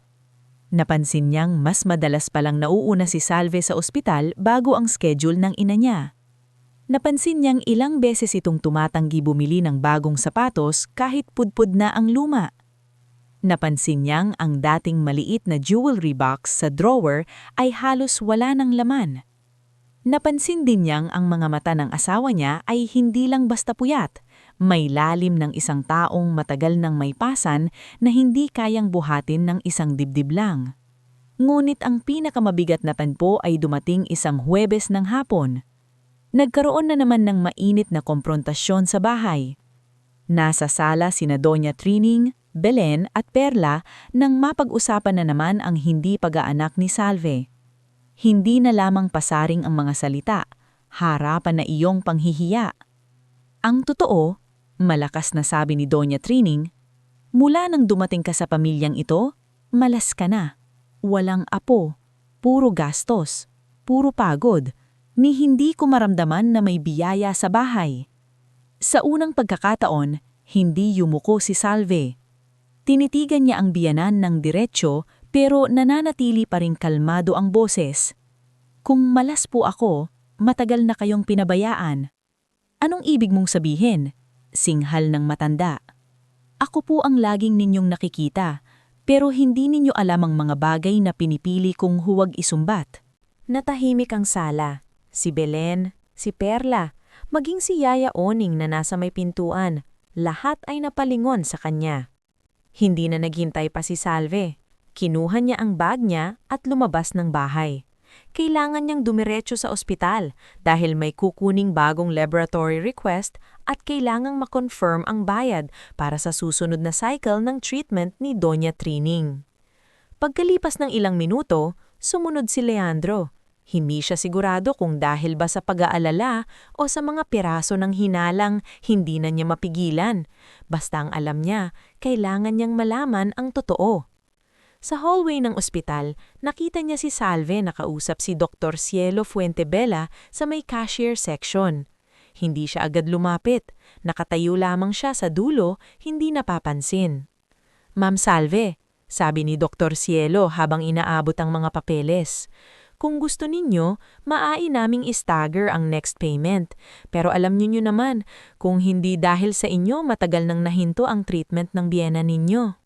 Napansin niyang mas madalas palang nauuna si Salve sa ospital bago ang schedule ng ina niya. Napansin niyang ilang beses itong tumatanggi bumili ng bagong sapatos kahit pudpud na ang luma. Napansin niyang ang dating maliit na jewelry box sa drawer ay halos wala ng laman. Napansin din niyang ang mga mata ng asawa niya ay hindi lang basta puyat, may lalim ng isang taong matagal nang may pasan na hindi kayang buhatin ng isang dibdib lang. Ngunit ang pinakamabigat na tanpo ay dumating isang Huwebes ng hapon. Nagkaroon na naman ng mainit na komprontasyon sa bahay. Nasa sala sina Doña Trining, Belen at Perla nang mapag-usapan na naman ang hindi pag-aanak ni Salve. Hindi na lamang pasaring ang mga salita, harapan na iyong panghihiya. Ang totoo, malakas na sabi ni Doña Trining, mula nang dumating ka sa pamilyang ito, malas ka na. Walang apo, puro gastos, puro pagod, ni hindi ko maramdaman na may biyaya sa bahay. Sa unang pagkakataon, hindi yumuko si Salve. Tinitigan niya ang biyanan ng diretsyo pero nananatili pa ring kalmado ang boses. Kung malas po ako, matagal na kayong pinabayaan. Anong ibig mong sabihin? Singhal ng matanda. Ako po ang laging ninyong nakikita, pero hindi ninyo alam ang mga bagay na pinipili kong huwag isumbat. Natahimik ang sala. Si Belen, si Perla, maging si Yaya Oning na nasa may pintuan, lahat ay napalingon sa kanya. Hindi na naghintay pa si Salve. Kinuha niya ang bag niya at lumabas ng bahay. Kailangan niyang dumiretso sa ospital dahil may kukuning bagong laboratory request at kailangang makonfirm ang bayad para sa susunod na cycle ng treatment ni Doña Trining. Pagkalipas ng ilang minuto, sumunod si Leandro. Hindi siya sigurado kung dahil ba sa pag-aalala o sa mga piraso ng hinalang hindi na niya mapigilan. Basta ang alam niya, kailangan niyang malaman ang totoo. Sa hallway ng ospital, nakita niya si Salve nakausap si Dr. Cielo Fuentebella sa may cashier section. Hindi siya agad lumapit. Nakatayo lamang siya sa dulo, hindi napapansin. "Ma'am Salve," sabi ni Dr. Cielo habang inaabot ang mga papeles. "Kung gusto ninyo, maaari naming istagger ang next payment. Pero alam niyo naman, kung hindi dahil sa inyo matagal nang nahinto ang treatment ng biyena ninyo."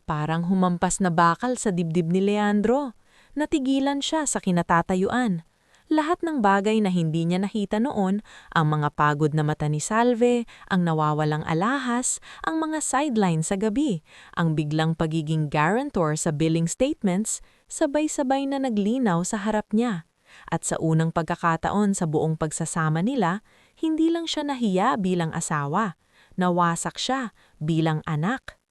Parang humampas na bakal sa dibdib ni Leandro. Natigilan siya sa kinatatayuan. Lahat ng bagay na hindi niya nakita noon, ang mga pagod na mata ni Salve, ang nawawalang alahas, ang mga sideline sa gabi, ang biglang pagiging guarantor sa billing statements, sabay-sabay na naglinaw sa harap niya. At sa unang pagkakataon sa buong pagsasama nila, hindi lang siya nahiya bilang asawa, nawasak siya bilang anak.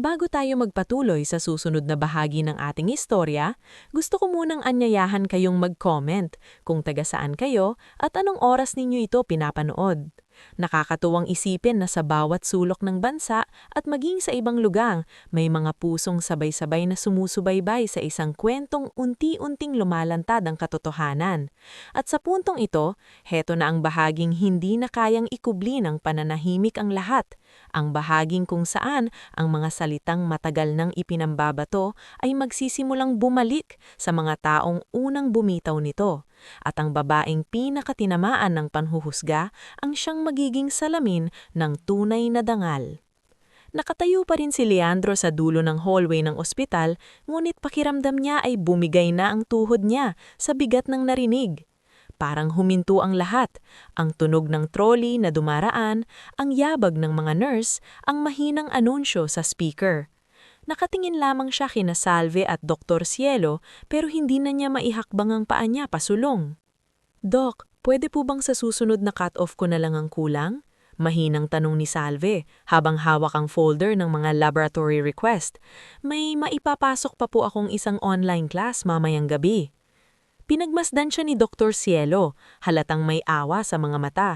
Bago tayo magpatuloy sa susunod na bahagi ng ating istorya, gusto ko munang anyayahan kayong mag-comment kung taga saan kayo at anong oras ninyo ito pinapanood. Nakakatuwang isipin na sa bawat sulok ng bansa at maging sa ibang lugar, may mga pusong sabay-sabay na sumusubaybay sa isang kwentong unti-unting lumalantad ang katotohanan. At sa puntong ito, heto na ang bahaging hindi na kayang ikubli ng pananahimik ang lahat. Ang bahaging kung saan ang mga salitang matagal nang ipinambabato ay magsisimulang bumalik sa mga taong unang bumitaw nito. At ang babaeng pinakatinamaan ng panhuhusga ang siyang magiging salamin ng tunay na dangal. Nakatayo pa rin si Leandro sa dulo ng hallway ng ospital, ngunit pakiramdam niya ay bumigay na ang tuhod niya sa bigat ng narinig. Parang huminto ang lahat, ang tunog ng trolley na dumaraan, ang yabag ng mga nurse, ang mahinang anunsyo sa speaker. Nakatingin lamang siya kina Salve at Dr. Cielo pero hindi na niya maihakbang ang paa niya pasulong. "Doc, pwede po bang sa susunod na cut-off ko na lang ang kulang?" Mahinang tanong ni Salve habang hawak ang folder ng mga laboratory request. "May maipapasok pa po akong isang online class mamayang gabi." Pinagmasdan siya ni Dr. Cielo, halatang may awa sa mga mata.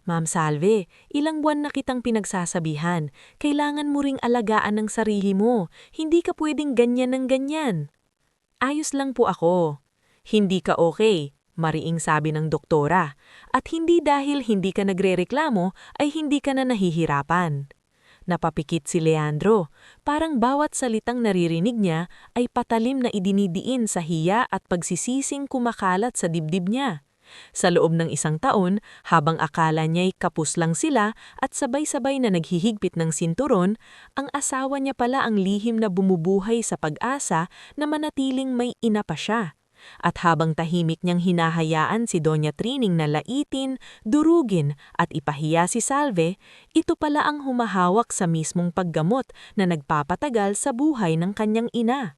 "Ma'am Salve, ilang buwan na kitang pinagsasabihan. Kailangan mo ring alagaan ng sarili mo. Hindi ka pwedeng ganyan ng ganyan." "Ayos lang po ako." "Hindi ka okay," mariing sabi ng doktora. "At hindi dahil hindi ka nagrereklamo ay hindi ka na nahihirapan." Napapikit si Leandro, parang bawat salitang naririnig niya ay patalim na idinidiin sa hiya at pagsisising kumakalat sa dibdib niya. Sa loob ng 1 taon, habang akala niya'y kapos lang sila at sabay-sabay na naghihigpit ng sinturon, ang asawa niya pala ang lihim na bumubuhay sa pag-asa na manatiling may ina pa siya. At habang tahimik niyang hinahayaan si Doña Trining na laitin, durugin at ipahiya si Salve, ito pala ang humahawak sa mismong paggamot na nagpapatagal sa buhay ng kanyang ina.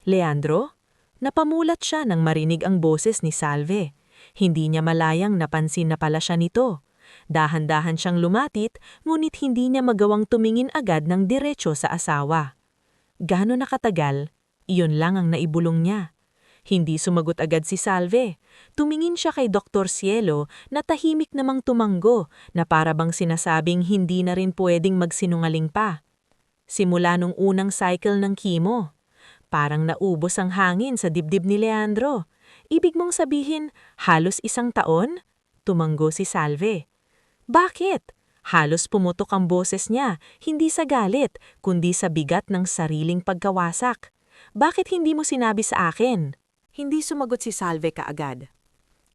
Leandro? Napamulat siya nang marinig ang boses ni Salve. Hindi niya malayang napansin na pala siya nito. Dahan-dahan siyang lumapit, ngunit hindi niya magawang tumingin agad ng diretso sa asawa. Gaano nakatagal? Iyon lang ang naibulong niya. Hindi sumagot agad si Salve. Tumingin siya kay Dr. Cielo na tahimik namang tumanggo na para bang sinasabing hindi na rin pwedeng magsinungaling pa. Simula nung unang cycle ng chemo, parang naubos ang hangin sa dibdib ni Leandro. Ibig mong sabihin, halos 1 taon? Tumanggo si Salve. Bakit? Halos pumutok ang boses niya, hindi sa galit, kundi sa bigat ng sariling pagkawasak. Bakit hindi mo sinabi sa akin? Hindi sumagot si Salve kaagad.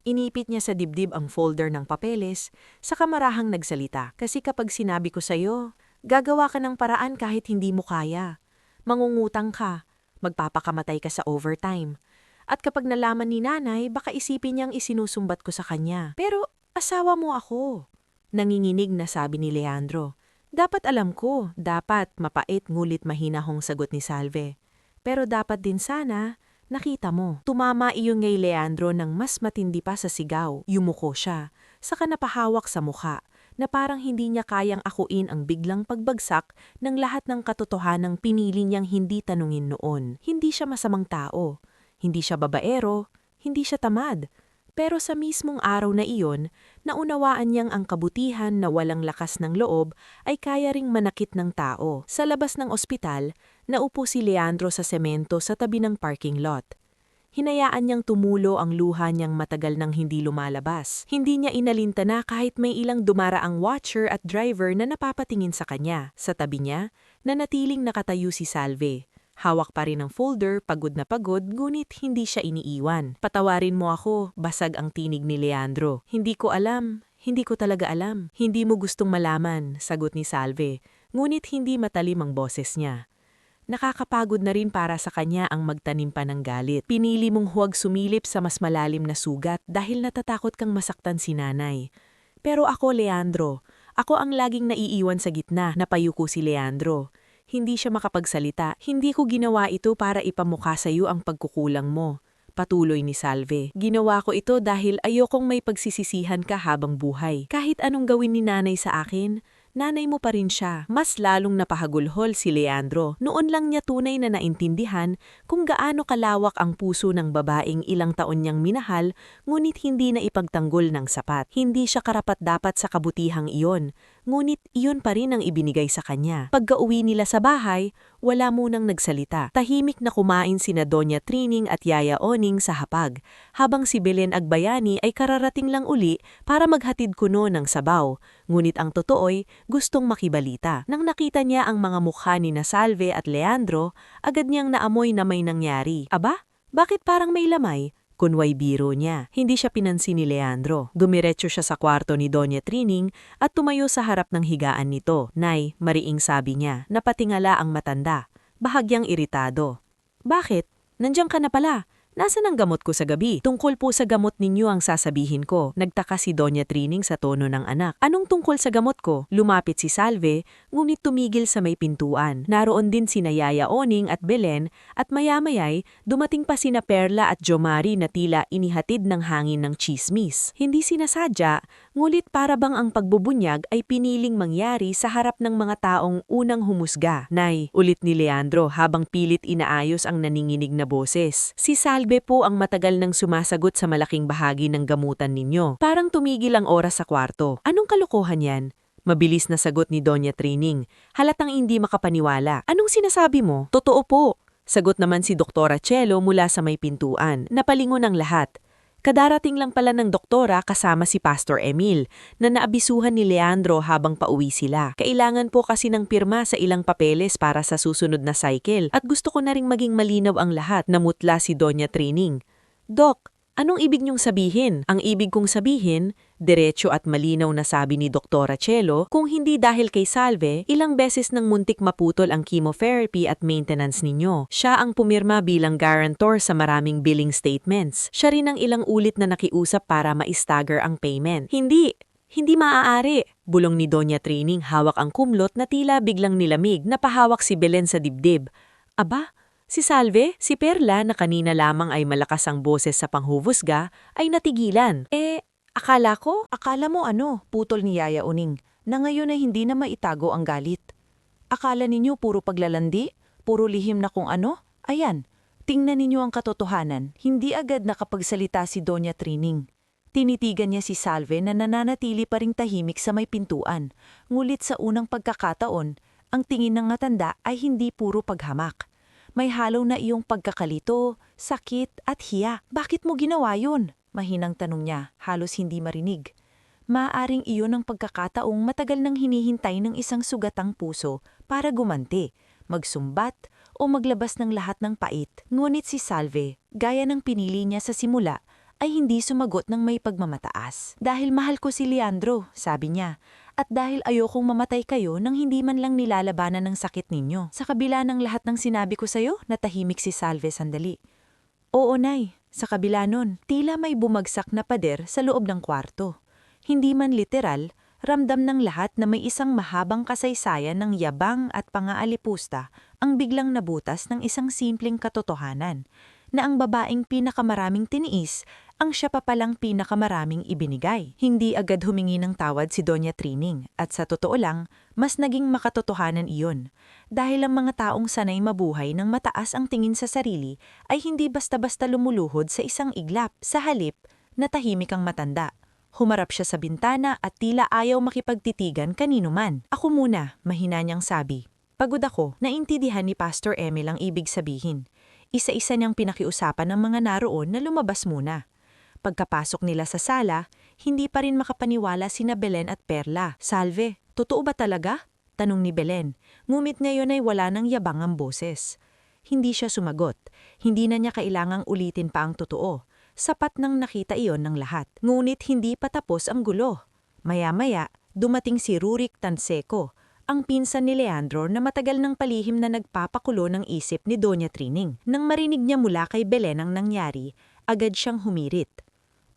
Inipit niya sa dibdib ang folder ng papeles, saka marahang nagsalita. Kasi kapag sinabi ko sa'yo, gagawa ka ng paraan kahit hindi mo kaya. Mangungutang ka, magpapakamatay ka sa overtime. At kapag nalaman ni nanay, baka isipin niyang isinusumbat ko sa kanya. Pero asawa mo ako. Nanginginig na sabi ni Leandro. Dapat alam ko, dapat mapait ngulit mahinahong sagot ni Salve. Pero dapat din sana, nakita mo. Tumama iyon ngay Leandro ng mas matindi pa sa sigaw. Yumuko siya, saka napahawak sa mukha, na parang hindi niya kayang akuin ang biglang pagbagsak ng lahat ng katotohanang pinili niyang hindi tanungin noon. Hindi siya masamang tao. Hindi siya babaero, hindi siya tamad. Pero sa mismong araw na iyon, naunawaan niyang ang kabutihan na walang lakas ng loob ay kaya ring manakit ng tao. Sa labas ng ospital, naupo si Leandro sa semento sa tabi ng parking lot. Hinayaan niyang tumulo ang luha niyang matagal nang hindi lumalabas. Hindi niya inalintana kahit may ilang dumaraang watcher at driver na napapatingin sa kanya. Sa tabi niya, nanatiling nakatayo si Salve. Hawak pa rin ang folder, pagod na pagod, ngunit hindi siya iniiwan. Patawarin mo ako, basag ang tinig ni Leandro. Hindi ko alam, hindi ko talaga alam. Hindi mo gustong malaman, sagot ni Salve, ngunit hindi matalim ang boses niya. Nakakapagod na rin para sa kanya ang magtanim pa ng galit. Pinili mong huwag sumilip sa mas malalim na sugat dahil natatakot kang masaktan si nanay. Pero ako, Leandro, ako ang laging naiiwan sa gitna, napayuko si Leandro. Hindi siya makapagsalita. Hindi ko ginawa ito para ipamukha sa iyo ang pagkukulang mo. Patuloy ni Salve. Ginawa ko ito dahil ayokong may pagsisisihan ka habang buhay. Kahit anong gawin ni nanay sa akin, nanay mo pa rin siya. Mas lalong napahagulhol si Leandro. Noon lang niya tunay na naintindihan kung gaano kalawak ang puso ng babaeng ilang taon niyang minahal, ngunit hindi na ipagtanggol ng sapat. Hindi siya karapat-dapat sa kabutihang iyon, ngunit iyon pa rin ang ibinigay sa kanya. Pagka-uwi nila sa bahay, wala munang nagsalita. Tahimik na kumain sina Doña Trining at Yaya Oning sa hapag, habang si Belen Agbayani ay kararating lang uli para maghatid kuno ng sabaw. Ngunit ang totoo'y gustong makibalita. Nang nakita niya ang mga mukha ni Salve at Leandro, agad niyang naamoy na may nangyari. Aba, bakit parang may lamay? Kunway biro niya. Hindi siya pinansin ni Leandro. Dumiretso siya sa kwarto ni Doña Trining at tumayo sa harap ng higaan nito. Nay, mariing sabi niya, napatingala ang matanda. Bahagyang iritado. Bakit? Nandiyan ka na pala. Nasaan ang gamot ko sa gabi? Tungkol po sa gamot ninyo ang sasabihin ko. Nagtaka si Doña Trining sa tono ng anak. Anong tungkol sa gamot ko? Lumapit si Salve, ngunit tumigil sa may pintuan. Naroon din sina Yaya Oning at Belen, at maya-maya'y dumating pa sina Perla at Jomari na tila inihatid ng hangin ng chismis. Hindi sinasadya, ngunit para bang ang pagbubunyag ay piniling mangyari sa harap ng mga taong unang humusga. Nay, ulit ni Leandro habang pilit inaayos ang naninginig na boses. Si Salve po ang matagal nang sumasagot sa malaking bahagi ng gamutan ninyo. Parang tumigil ang oras sa kwarto. Anong kalokohan yan? Mabilis na sagot ni Doña Trining. Halatang hindi makapaniwala. Anong sinasabi mo? Totoo po. Sagot naman si Doktora Cielo mula sa may pintuan. Napalingon ang lahat. Kadarating lang pala ng doktora kasama si Pastor Emil na naabisuhan ni Leandro habang pauwi sila. Kailangan po kasi ng pirma sa ilang papeles para sa susunod na cycle at gusto ko na ring maging malinaw ang lahat, namutla si Doña Trining. Dok, anong ibig niyong sabihin? Ang ibig kong sabihin, diretso at malinaw na sabi ni Doktora Chelo, kung hindi dahil kay Salve, ilang beses nang muntik maputol ang chemotherapy at maintenance ninyo. Siya ang pumirma bilang guarantor sa maraming billing statements. Siya rin ang ilang ulit na nakiusap para ma-stagger ang payment. Hindi maaari. Bulong ni Doña Trining, hawak ang kumlot na tila biglang nilamig, napahawak si Belen sa dibdib. Aba, si Salve, si Perla na kanina lamang ay malakas ang boses sa panghuhusga, ay natigilan. Akala mo putol ni Yaya Uning, na ngayon ay hindi na maitago ang galit. Akala ninyo puro paglalandi, puro lihim na kung ano? Ayan, tingnan ninyo ang katotohanan. Hindi agad nakapagsalita si Doña Trining. Tinitigan niya si Salve na nananatili pa ring tahimik sa may pintuan. Ngulit sa unang pagkakataon, ang tingin ng matanda ay hindi puro paghamak. May halo na iyong pagkakalito, sakit at hiya. Bakit mo ginawa yun? Mahinang tanong niya, halos hindi marinig. Maaaring iyon ang pagkakataong matagal nang hinihintay ng isang sugatang puso para gumanti, magsumbat o maglabas ng lahat ng pait. Ngunit si Salve, gaya ng pinili niya sa simula, ay hindi sumagot ng may pagmamataas. Dahil mahal ko si Leandro, sabi niya, at dahil ayokong mamatay kayo nang hindi man lang nilalabanan ng sakit ninyo. Sa kabila ng lahat ng sinabi ko sa'yo, natahimik si Salve sandali. Oo, Nay. Sa kabila nun, tila may bumagsak na pader sa loob ng kwarto. Hindi man literal, ramdam ng lahat na may isang mahabang kasaysayan ng yabang at pangaalipusta ang biglang nabutas ng isang simpleng katotohanan, na ang babaeng pinakamaraming tiniis, ang siya pa palang pinakamaraming ibinigay. Hindi agad humingi ng tawad si Doña Trining, at sa totoo lang, mas naging makatotohanan iyon. Dahil ang mga taong sanay mabuhay ng mataas ang tingin sa sarili ay hindi basta-basta lumuluhod sa isang iglap. Sa halip, natahimik ang matanda. Humarap siya sa bintana at tila ayaw makipagtitigan kanino man. Ako muna, mahina niyang sabi. Pagod ako, naintindihan ni Pastor Emil ang ibig sabihin. Isa-isa niyang pinakiusapan ng mga naroon na lumabas muna. Pagkapasok nila sa sala, hindi pa rin makapaniwala sina Belen at Perla. Salve, totoo ba talaga? Tanong ni Belen. Ngumit ngayon ay wala nang yabang ang boses. Hindi siya sumagot. Hindi na niya kailangang ulitin pa ang totoo. Sapat nang nakita iyon ng lahat. Ngunit hindi pa tapos ang gulo. Maya-maya, dumating si Rurik Tanseco, ang pinsan ni Leandro na matagal nang palihim na nagpapakulo ng isip ni Doña Trining. Nang marinig niya mula kay Belen ang nangyari, agad siyang humirit.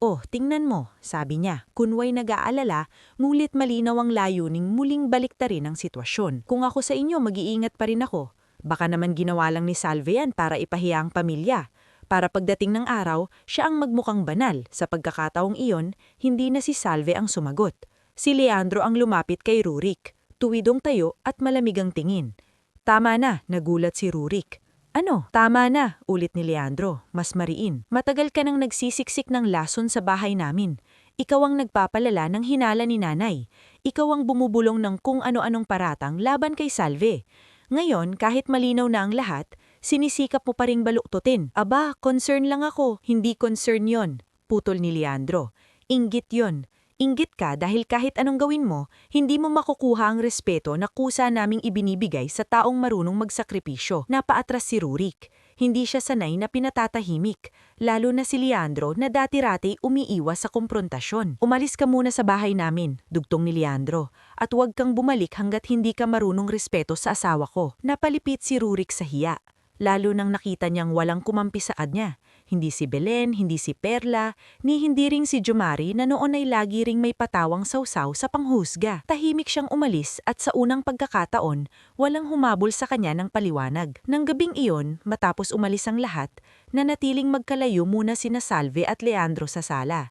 Oh, tingnan mo, sabi niya, kunway nag-aalala, ngulit malinaw ang layuning muling baliktarin ang sitwasyon. Kung ako sa inyo, mag-iingat pa rin ako. Baka naman ginawa lang ni Salve yan para ipahiya ang pamilya. Para pagdating ng araw, siya ang magmukhang banal. Sa pagkakataong iyon, hindi na si Salve ang sumagot. Si Leandro ang lumapit kay Rurik. Tuwidong tayo at malamig ang tingin. Tama na, nagulat si Rurik. Ano? Tama na, ulit ni Leandro, mas mariin. Matagal ka nang nagsisiksik ng lason sa bahay namin. Ikaw ang nagpapalala ng hinala ni nanay. Ikaw ang bumubulong ng kung ano-anong paratang laban kay Salve. Ngayon, kahit malinaw na ang lahat, sinisikap mo pa ring baluktutin. Aba, concern lang ako. Hindi concern yon, putol ni Leandro. Inggit yon. Inggit ka dahil kahit anong gawin mo, hindi mo makukuha ang respeto na kusa naming ibinibigay sa taong marunong magsakripisyo. Napaatras si Rurik. Hindi siya sanay na pinatatahimik, lalo na si Leandro na dati-rati umiiwas sa komprontasyon. Umalis ka muna sa bahay namin, dugtong ni Leandro, at huwag kang bumalik hanggat hindi ka marunong respeto sa asawa ko. Napalipit si Rurik sa hiya, lalo nang nakita niyang walang kumampi sa kanya. Hindi si Belen, hindi si Perla, ni hindi ring si Jumari na noon ay lagi ring may patawang sausaw sa panghusga. Tahimik siyang umalis at sa unang pagkakataon, walang humabol sa kanya ng paliwanag. Nang gabing iyon, matapos umalis ang lahat, nanatiling magkalayo muna sina Salve at Leandro sa sala.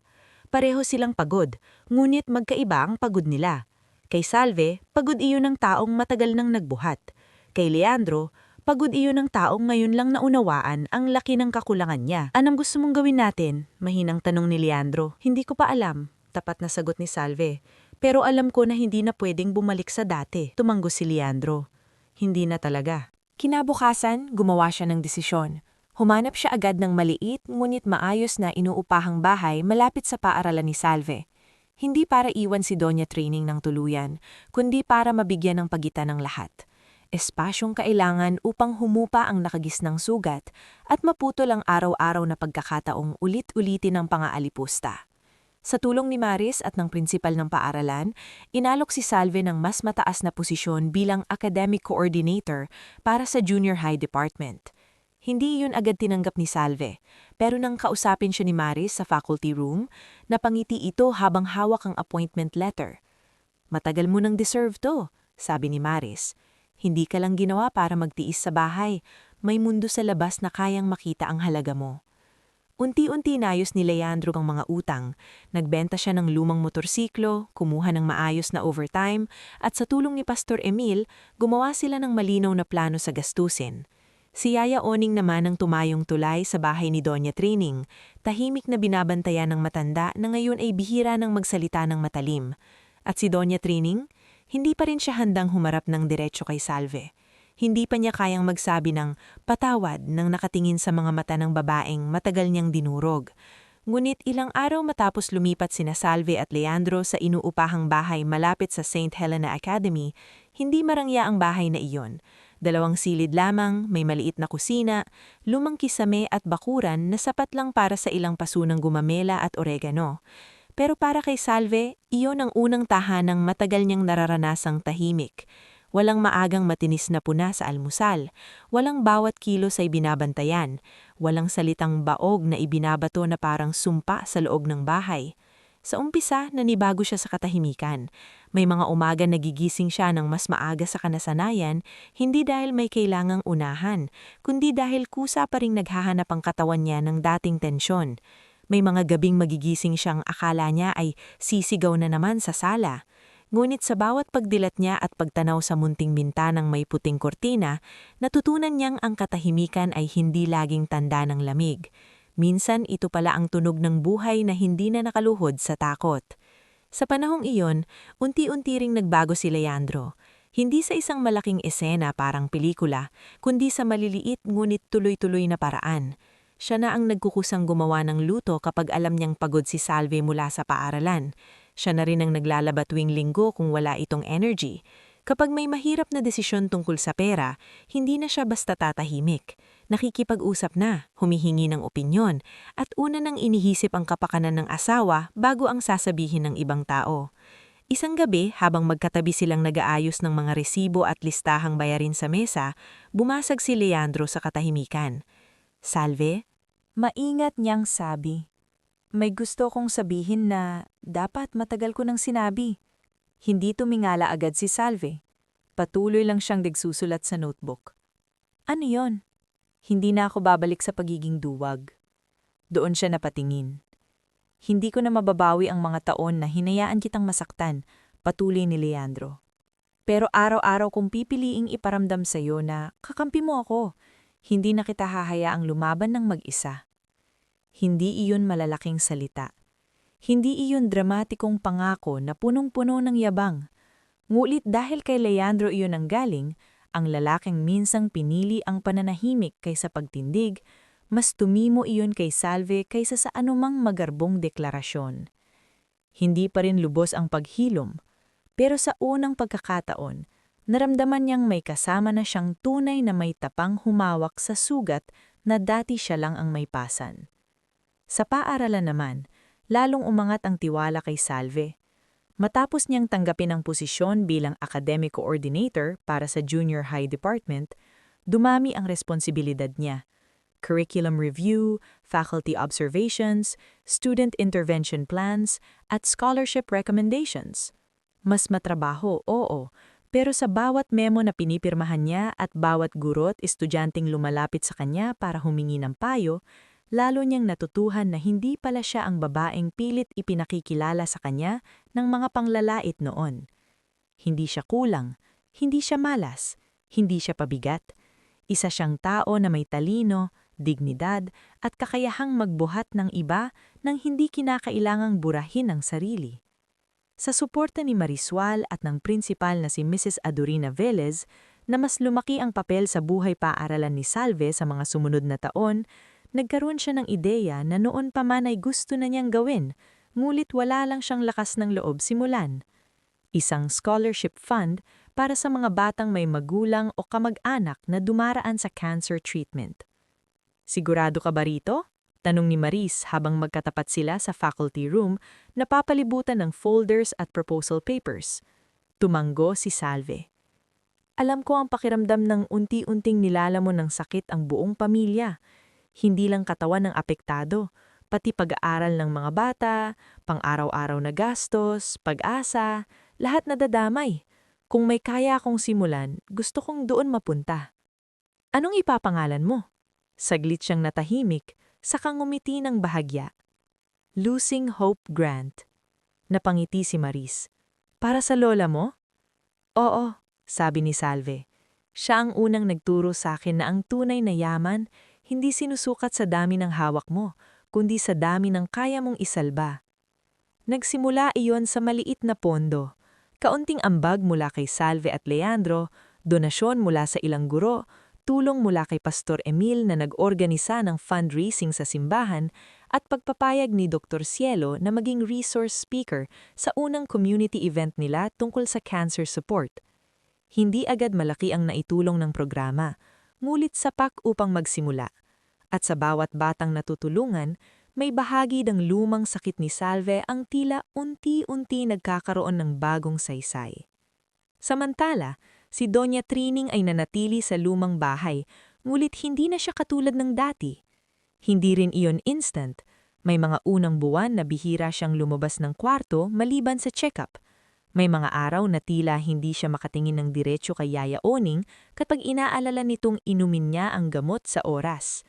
Pareho silang pagod, ngunit magkaiba ang pagod nila. Kay Salve, pagod iyon ng taong matagal nang nagbuhat. Kay Leandro, pagod iyon ng taong ngayon lang naunawaan ang laki ng kakulangan niya. Anong gusto mong gawin natin? Mahinang tanong ni Leandro. Hindi ko pa alam, tapat na sagot ni Salve. Pero alam ko na hindi na pwedeng bumalik sa dati. Tumanggo si Leandro. Hindi na talaga. Kinabukasan, gumawa siya ng desisyon. Humanap siya agad ng maliit ngunit maayos na inuupahang bahay malapit sa paaralan ni Salve. Hindi para iwan si Doña Training ng tuluyan, kundi para mabigyan ng pagitan ng lahat. Espasyong kailangan upang humupa ang nakagisnang sugat at maputol ang araw-araw na pagkakataong ulit-ulitin ng pangaalipusta. Sa tulong ni Maris at ng prinsipal ng paaralan, inalok si Salve ng mas mataas na posisyon bilang academic coordinator para sa junior high department. Hindi iyon agad tinanggap ni Salve, pero nang kausapin siya ni Maris sa faculty room, napangiti ito habang hawak ang appointment letter. "Matagal mo nang deserve to," sabi ni Maris. "Hindi ka lang ginawa para magtiis sa bahay. May mundo sa labas na kayang makita ang halaga mo." Unti-unti inayos ni Leandro ang mga utang. Nagbenta siya ng lumang motorsiklo, kumuha ng maayos na overtime, at sa tulong ni Pastor Emil, gumawa sila ng malinaw na plano sa gastusin. Si Yaya Oning naman ang tumayong tulay sa bahay ni Doña Training, tahimik na binabantayan ng matanda na ngayon ay bihira ng magsalita ng matalim. At si Doña Training, hindi pa rin siya handang humarap ng diretso kay Salve. Hindi pa niya kayang magsabi ng patawad nang nakatingin sa mga mata ng babaeng matagal niyang dinurog. Ngunit ilang araw matapos lumipat sina Salve at Leandro sa inuupahang bahay malapit sa St. Helena Academy, hindi marangya ang bahay na iyon. 2 silid lamang, may maliit na kusina, lumang kisame at bakuran na sapat lang para sa ilang pasunang gumamela at oregano. Pero para kay Salve, iyon ang unang tahanang matagal niyang nararanasang tahimik. Walang maagang matinis na puna sa almusal, walang bawat kilos ay binabantayan, walang salitang baog na ibinabato na parang sumpa sa loob ng bahay. Sa umpisa, nanibago siya sa katahimikan. May mga umaga nagigising siya ng mas maaga sa kanasanayan, hindi dahil may kailangang unahan, kundi dahil kusa pa ring naghahanap ang katawan niya ng dating tensyon. May mga gabing magigising siyang akala niya ay sisigaw na naman sa sala. Ngunit sa bawat pagdilat niya at pagtanaw sa munting bintanang may puting kortina, natutunan niyang ang katahimikan ay hindi laging tanda ng lamig. Minsan ito pala ang tunog ng buhay na hindi na nakaluhod sa takot. Sa panahong iyon, unti-unti ring nagbago si Leandro. Hindi sa isang malaking esena parang pelikula, kundi sa maliliit ngunit tuloy-tuloy na paraan. Siya na ang nagkukusang gumawa ng luto kapag alam niyang pagod si Salve mula sa paaralan. Siya na rin ang naglalaba tuwing linggo kung wala itong energy. Kapag may mahirap na desisyon tungkol sa pera, hindi na siya basta tatahimik. Nakikipag-usap na, humihingi ng opinyon, at una nang inihisip ang kapakanan ng asawa bago ang sasabihin ng ibang tao. Isang gabi, habang magkatabi silang nag-aayos ng mga resibo at listahang bayarin sa mesa, bumasag si Leandro sa katahimikan. "Salve?" Maingat niyang sabi. "May gusto kong sabihin na dapat matagal ko nang sinabi." Hindi tumingala agad si Salve. Patuloy lang siyang nagsusulat sa notebook. "Ano yon?" "Hindi na ako babalik sa pagiging duwag." Doon siya napatingin. "Hindi ko na mababawi ang mga taon na hinayaan kitang masaktan," patuloy ni Leandro. "Pero araw-araw kong pipiliing iparamdam sa iyo na kakampi mo ako. Hindi na kita hahayaang lumaban ng mag-isa." Hindi iyon malalaking salita. Hindi iyon dramatikong pangako na punong-puno ng yabang. Ngulit dahil kay Leandro iyon ang galing, ang lalaking minsang pinili ang pananahimik kaysa pagtindig, mas tumimo iyon kay Salve kaysa sa anumang magarbong deklarasyon. Hindi pa rin lubos ang paghilom, pero sa unang pagkakataon, naramdaman niyang may kasama na siyang tunay na may tapang humawak sa sugat na dati siya lang ang may pasan. Sa paaralan naman, lalong umangat ang tiwala kay Salve. Matapos niyang tanggapin ang posisyon bilang academic coordinator para sa junior high department, dumami ang responsibilidad niya. Curriculum review, faculty observations, student intervention plans, at scholarship recommendations. Mas matrabaho, oo, pero sa bawat memo na pinipirmahan niya at bawat guro at estudyanteng lumalapit sa kanya para humingi ng payo, lalo niyang natutuhan na hindi pala siya ang babaeng pilit ipinakikilala sa kanya ng mga panglalait noon. Hindi siya kulang, hindi siya malas, hindi siya pabigat. Isa siyang tao na may talino, dignidad, at kakayahang magbuhat ng iba nang hindi kinakailangang burahin ang sarili. Sa suporta ni Mariswal at ng prinsipal na si Mrs. Adorina Velez, na mas lumaki ang papel sa buhay paaralan ni Salve sa mga sumunod na taon, nagkaroon siya ng ideya na noon pa man ay gusto na niyang gawin, ngulit wala lang siyang lakas ng loob simulan. Isang scholarship fund para sa mga batang may magulang o kamag-anak na dumaraan sa cancer treatment. Sigurado ka ba rito? Tanong ni Maris habang magkatapat sila sa faculty room, napapalibutan ng folders at proposal papers. Tumanggo si Salve. Alam ko ang pakiramdam ng unti-unting nilalamon ng sakit ang buong pamilya. Hindi lang katawan ng apektado, pati pag-aaral ng mga bata, pang-araw-araw na gastos, pag-asa, lahat nadadamay. Kung may kaya akong simulan, gusto kong doon mapunta. Anong ipapangalan mo? Saglit siyang natahimik, saka ngumiti ng bahagya. Losing Hope Grant. Napangiti si Maris. Para sa lola mo? Oo, sabi ni Salve. Siya ang unang nagturo sa akin na ang tunay na yaman hindi sinusukat sa dami ng hawak mo, kundi sa dami ng kaya mong isalba. Nagsimula iyon sa maliit na pondo. Kaunting ambag mula kay Salve at Leandro, donasyon mula sa ilang guro, tulong mula kay Pastor Emil na nag-organisa ng fundraising sa simbahan, at pagpapayag ni Dr. Cielo na maging resource speaker sa unang community event nila tungkol sa cancer support. Hindi agad malaki ang naitulong ng programa, ngulit sapak upang magsimula. At sa bawat batang natutulungan, may bahagi ng lumang sakit ni Salve ang tila unti-unti nagkakaroon ng bagong saysay. Samantala, si Doña Trining ay nanatili sa lumang bahay, ngulit hindi na siya katulad ng dati. Hindi rin iyon instant. May mga unang buwan na bihira siyang lumabas ng kwarto maliban sa check-up. May mga araw na tila hindi siya makatingin ng diretso kay Yaya Oning kapag inaalala nitong inumin niya ang gamot sa oras.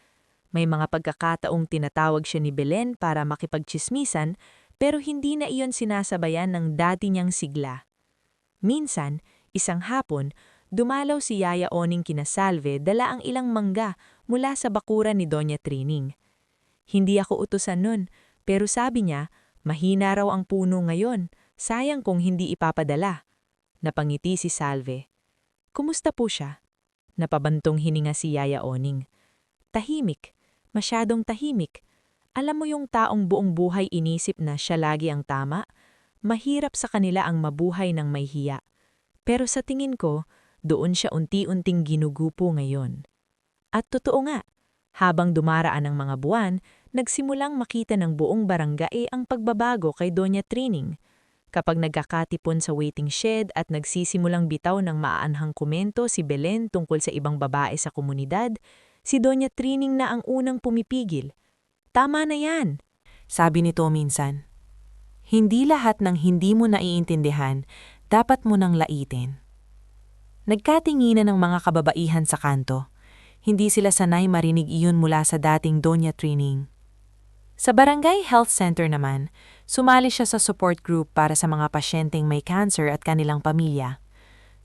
May mga pagkakataong tinatawag siya ni Belen para makipagtsismisan pero hindi na iyon sinasabayan ng dati niyang sigla. Minsan, isang hapon, dumalaw si Yaya Oning kina Salve dala ang ilang mangga mula sa bakuran ni Doña Trining. Hindi ako utusan nun, pero sabi niya, mahina raw ang puno ngayon, sayang kung hindi ipapadala. Napangiti si Salve. Kumusta po siya? Napabantong hininga si Yaya Oning. Tahimik, masyadong tahimik. Alam mo yung taong buong buhay inisip na siya lagi ang tama? Mahirap sa kanila ang mabuhay ng may hiya. Pero sa tingin ko, doon siya unti-unting ginugupo ngayon. At totoo nga, habang dumaraan ang mga buwan, nagsimulang makita ng buong barangay ang pagbabago kay Doña Trining. Kapag nagkakatipon sa waiting shed at nagsisimulang bitaw ng maaanhang komento si Belen tungkol sa ibang babae sa komunidad, si Doña Trining na ang unang pumipigil. Tama na yan, sabi nito minsan. Hindi lahat ng hindi mo naiintindihan, dapat mo nang laitin. Nagkatinginan ng mga kababaihan sa kanto. Hindi sila sanay marinig iyon mula sa dating Doña Trining. Sa Barangay Health Center naman, sumali siya sa support group para sa mga pasyenteng may cancer at kanilang pamilya.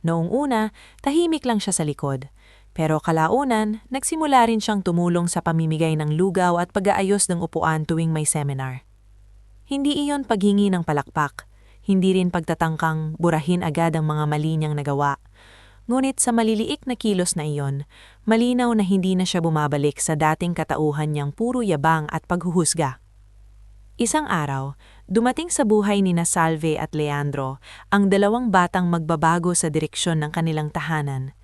Noong una, tahimik lang siya sa likod. Pero kalaunan, nagsimula rin siyang tumulong sa pamimigay ng lugaw at pag-aayos ng upuan tuwing may seminar. Hindi iyon paghingi ng palakpak, hindi rin pagtatangkang burahin agad ang mga mali niyang nagawa. Ngunit sa maliliik na kilos na iyon, malinaw na hindi na siya bumabalik sa dating katauhan niyang puro yabang at paghuhusga. Isang araw, dumating sa buhay ni Salve at Leandro ang dalawang batang magbabago sa direksyon ng kanilang tahanan.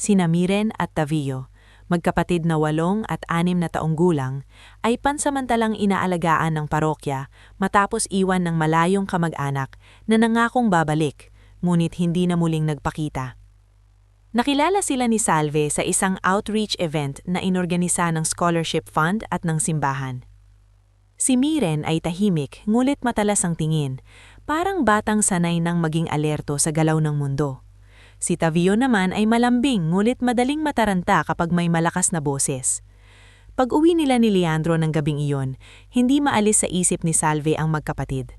Sina Miren at Tavio, magkapatid na 8 at 6 na taong gulang, ay pansamantalang inaalagaan ng parokya matapos iwan ng malayong kamag-anak na nangakong babalik, ngunit hindi na muling nagpakita. Nakilala sila ni Salve sa isang outreach event na inorganisa ng scholarship fund at ng simbahan. Si Miren ay tahimik ngulit matalas ang tingin, parang batang sanay nang maging alerto sa galaw ng mundo. Si Tavio naman ay malambing ngulit madaling mataranta kapag may malakas na boses. Pag-uwi nila ni Leandro ng gabing iyon, hindi maalis sa isip ni Salve ang magkapatid.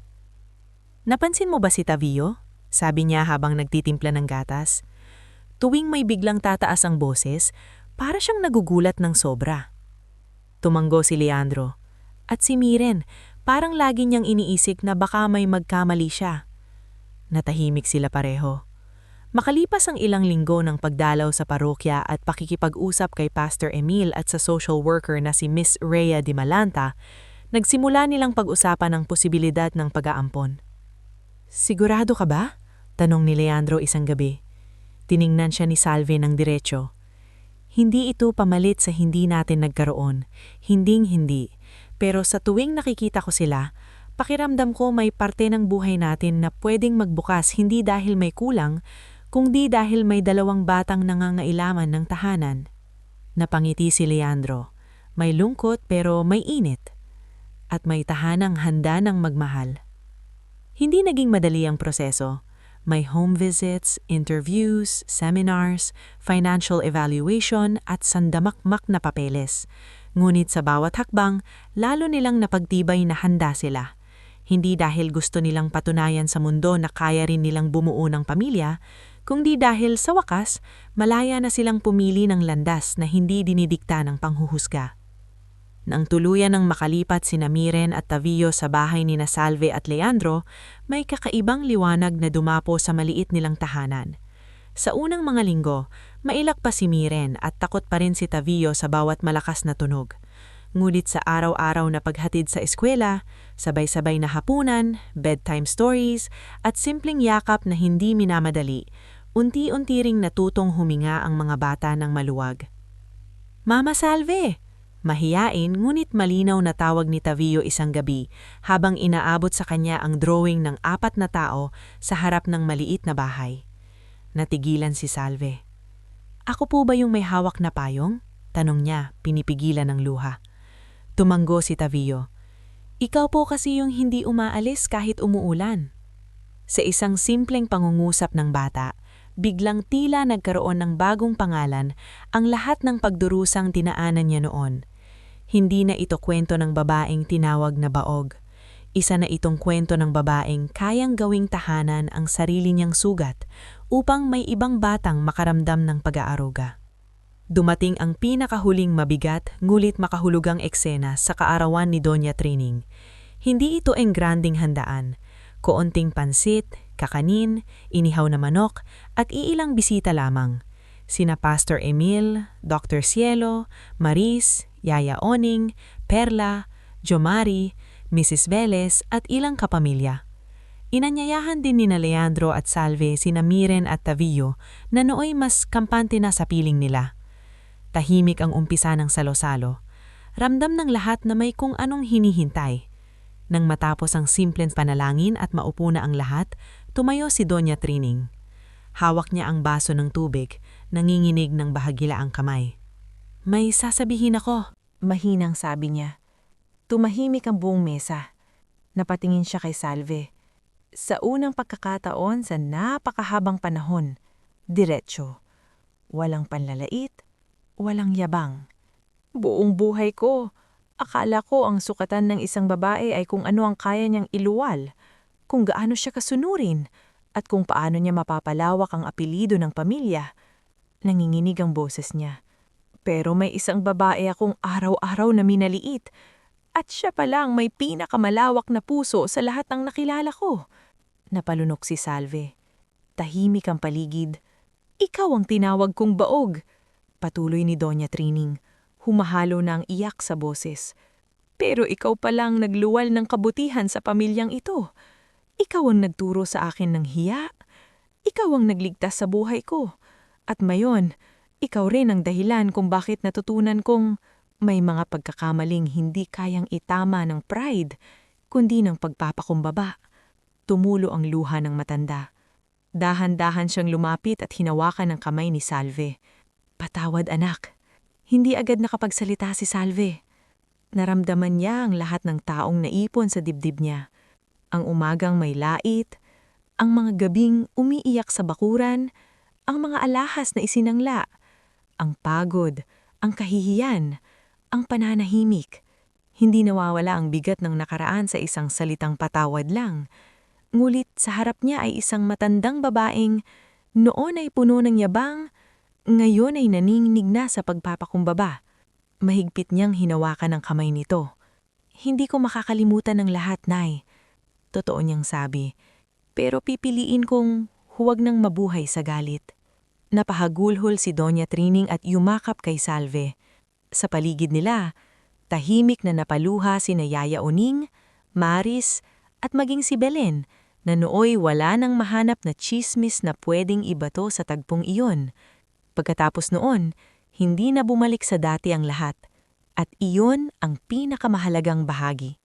Napansin mo ba si Tavio? Sabi niya habang nagtitimpla ng gatas. Tuwing may biglang tataas ang boses, para siyang nagugulat ng sobra. Tumanggo si Leandro. At si Miren, parang lagi niyang iniisip na baka may magkamali siya. Natahimik sila pareho. Makalipas ang ilang linggo ng pagdalaw sa parokya at pakikipag-usap kay Pastor Emil at sa social worker na si Miss Rhea Di Malanta, nagsimula nilang pag-usapan ang posibilidad ng pag-aampon. "Sigurado ka ba?" tanong ni Leandro isang gabi. Tiningnan siya ni Salve ng diretso. "Hindi ito pamalit sa hindi natin nagkaroon. Hinding-hindi. Pero sa tuwing nakikita ko sila, pakiramdam ko may parte ng buhay natin na pwedeng magbukas hindi dahil may kulang, kundi dahil may dalawang batang nangangailangan ng tahanan." Napangiti si Leandro. May lungkot pero may init. At may tahanang handa ng magmahal. Hindi naging madali ang proseso. May home visits, interviews, seminars, financial evaluation at sandamakmak na papeles. Ngunit sa bawat hakbang, lalo nilang napagtibay na handa sila. Hindi dahil gusto nilang patunayan sa mundo na kaya rin nilang bumuo ng pamilya, kundi dahil sa wakas, malaya na silang pumili ng landas na hindi dinidikta ng panghuhusga. Nang tuluyan ng makalipat sina Miren at Tavio sa bahay ni Salve at Leandro, may kakaibang liwanag na dumapo sa maliit nilang tahanan. Sa unang mga linggo, mailak pa si Miren at takot pa rin si Tavio sa bawat malakas na tunog. Ngunit sa araw-araw na paghatid sa eskwela, sabay-sabay na hapunan, bedtime stories, at simpleng yakap na hindi minamadali, unti-unti ring natutong huminga ang mga bata ng maluwag. "Mama Salve!" Mahiyain ngunit malinaw na tawag ni Tavio isang gabi habang inaabot sa kanya ang drawing ng 4 na tao sa harap ng maliit na bahay. Natigilan si Salve. "Ako po ba yung may hawak na payong?" tanong niya, pinipigilan ng luha. Tumanggo si Tavio. "Ikaw po kasi yung hindi umaalis kahit umuulan." Sa isang simpleng pangungusap ng bata, biglang tila nagkaroon ng bagong pangalan ang lahat ng pagdurusang dinaanan niya noon. Hindi na ito kwento ng babaeng tinawag na Baog. Isa na itong kwento ng babaeng kayang gawing tahanan ang sarili niyang sugat upang may ibang batang makaramdam ng pag-aaruga. Dumating ang pinakahuling mabigat ngulit makahulugang eksena sa kaarawan ni Doña Trining. Hindi ito engranding handaan. Koonting pansit, kakanin, inihaw na manok, at iilang bisita lamang. Sina Pastor Emil, Dr. Cielo, Maris, Yaya Oning, Perla, Jomari, Mrs. Velez at ilang kapamilya. Inanyayahan din nina Leandro at Salve sina Miren at Tavio na nooy mas kampante na sa piling nila. Tahimik ang umpisa ng salo-salo. Ramdam ng lahat na may kung anong hinihintay. Nang matapos ang simpleng panalangin at maupo na ang lahat, tumayo si Doña Trining. Hawak niya ang baso ng tubig, nanginginig ng bahagila ang kamay. "May sasabihin ako," Mahinang sabi niya. Tumahimik ang buong mesa. Napatingin siya kay Salve. Sa unang pagkakataon sa napakahabang panahon, diretso. Walang panlalait, walang yabang. "Buong buhay ko, akala ko ang sukatan ng isang babae ay kung ano ang kaya niyang iluwal, kung gaano siya kasunurin, at kung paano niya mapapalawak ang apelido ng pamilya." Nanginginig ang boses niya. "Pero may isang babae akong araw-araw na minaliit, at siya pa lang may pinakamalawak na puso sa lahat ng nakilala ko." Napalunok si Salve. Tahimik ang paligid. "Ikaw ang tinawag kong Baog," patuloy ni Doña Trining. Humahalo na ang iyak sa boses. "Pero ikaw pa lang nagluwal ng kabutihan sa pamilyang ito. Ikaw ang nagturo sa akin ng hiya. Ikaw ang nagligtas sa buhay ko. At mayon, ikaw rin ang dahilan kung bakit natutunan kong may mga pagkakamaling hindi kayang itama ng pride, kundi ng pagpapakumbaba." Tumulo ang luha ng matanda. Dahan-dahan siyang lumapit at hinawakan ang kamay ni Salve. "Patawad anak." Hindi agad nakapagsalita si Salve. Naramdaman niya ang lahat ng taong naipon sa dibdib niya. Ang umagang may lait, ang mga gabing umiiyak sa bakuran, ang mga alahas na isinangla, ang pagod, ang kahihiyan, ang pananahimik. Hindi nawawala ang bigat ng nakaraan sa isang salitang patawad lang. Ngulit sa harap niya ay isang matandang babaeng noon ay puno ng yabang, ngayon ay nanginginig na sa pagpapakumbaba. Mahigpit niyang hinawakan ang kamay nito. "Hindi ko makakalimutan ng lahat, Nay." Totoo niyang sabi. "Pero pipiliin kong huwag nang mabuhay sa galit. Napahagulhol si Doña Trining at yumakap kay Salve. Sa paligid nila, tahimik na napaluha sina Yaya Oning, Maris, at maging si Belen, na nooy wala nang mahanap na tsismis na pwedeng ibato sa tagpong iyon. Pagkatapos noon, hindi na bumalik sa dati ang lahat, at iyon ang pinakamahalagang bahagi.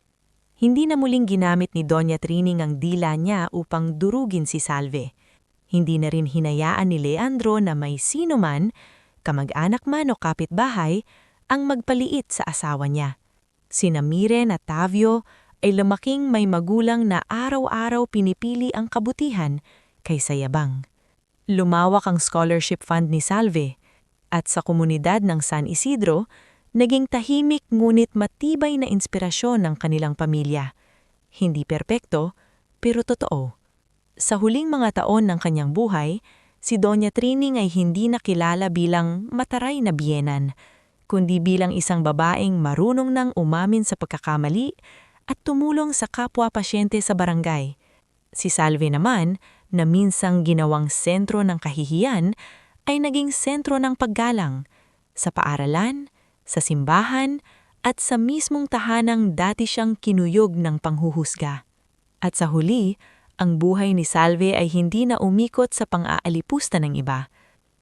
Hindi na muling ginamit ni Doña Trining ang dila niya upang durugin si Salve. Hindi na rin hinayaan ni Leandro na may sino man, kamag-anak man o kapitbahay, ang magpaliit sa asawa niya. Sina Miren at Tavio ay lumaking may magulang na araw-araw pinipili ang kabutihan kaysa yabang. Lumawak ang scholarship fund ni Salve, at sa komunidad ng San Isidro, naging tahimik ngunit matibay na inspirasyon ng kanilang pamilya. Hindi perpekto, pero totoo. Sa huling mga taon ng kanyang buhay, si Doña Trining ay hindi nakilala bilang mataray na biyenan, kundi bilang isang babaeng marunong nang umamin sa pagkakamali at tumulong sa kapwa-pasyente sa barangay. Si Salve naman, na minsang ginawang sentro ng kahihiyan, ay naging sentro ng paggalang sa paaralan, sa simbahan, at sa mismong tahanang dati siyang kinuyog ng panghuhusga. At sa huli, ang buhay ni Salve ay hindi na umikot sa pang-aalipusta ng iba,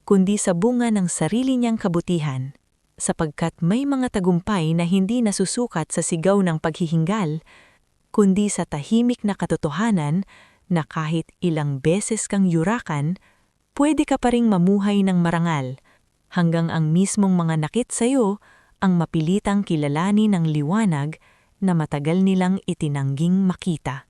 kundi sa bunga ng sarili niyang kabutihan. Sapagkat may mga tagumpay na hindi nasusukat sa sigaw ng paghihinggal, kundi sa tahimik na katotohanan na kahit ilang beses kang yurakan, pwede ka pa ring mamuhay ng marangal, hanggang ang mismong mga nakit sa'yo ang mapilitang kilalanin ng liwanag na matagal nilang itinangging makita.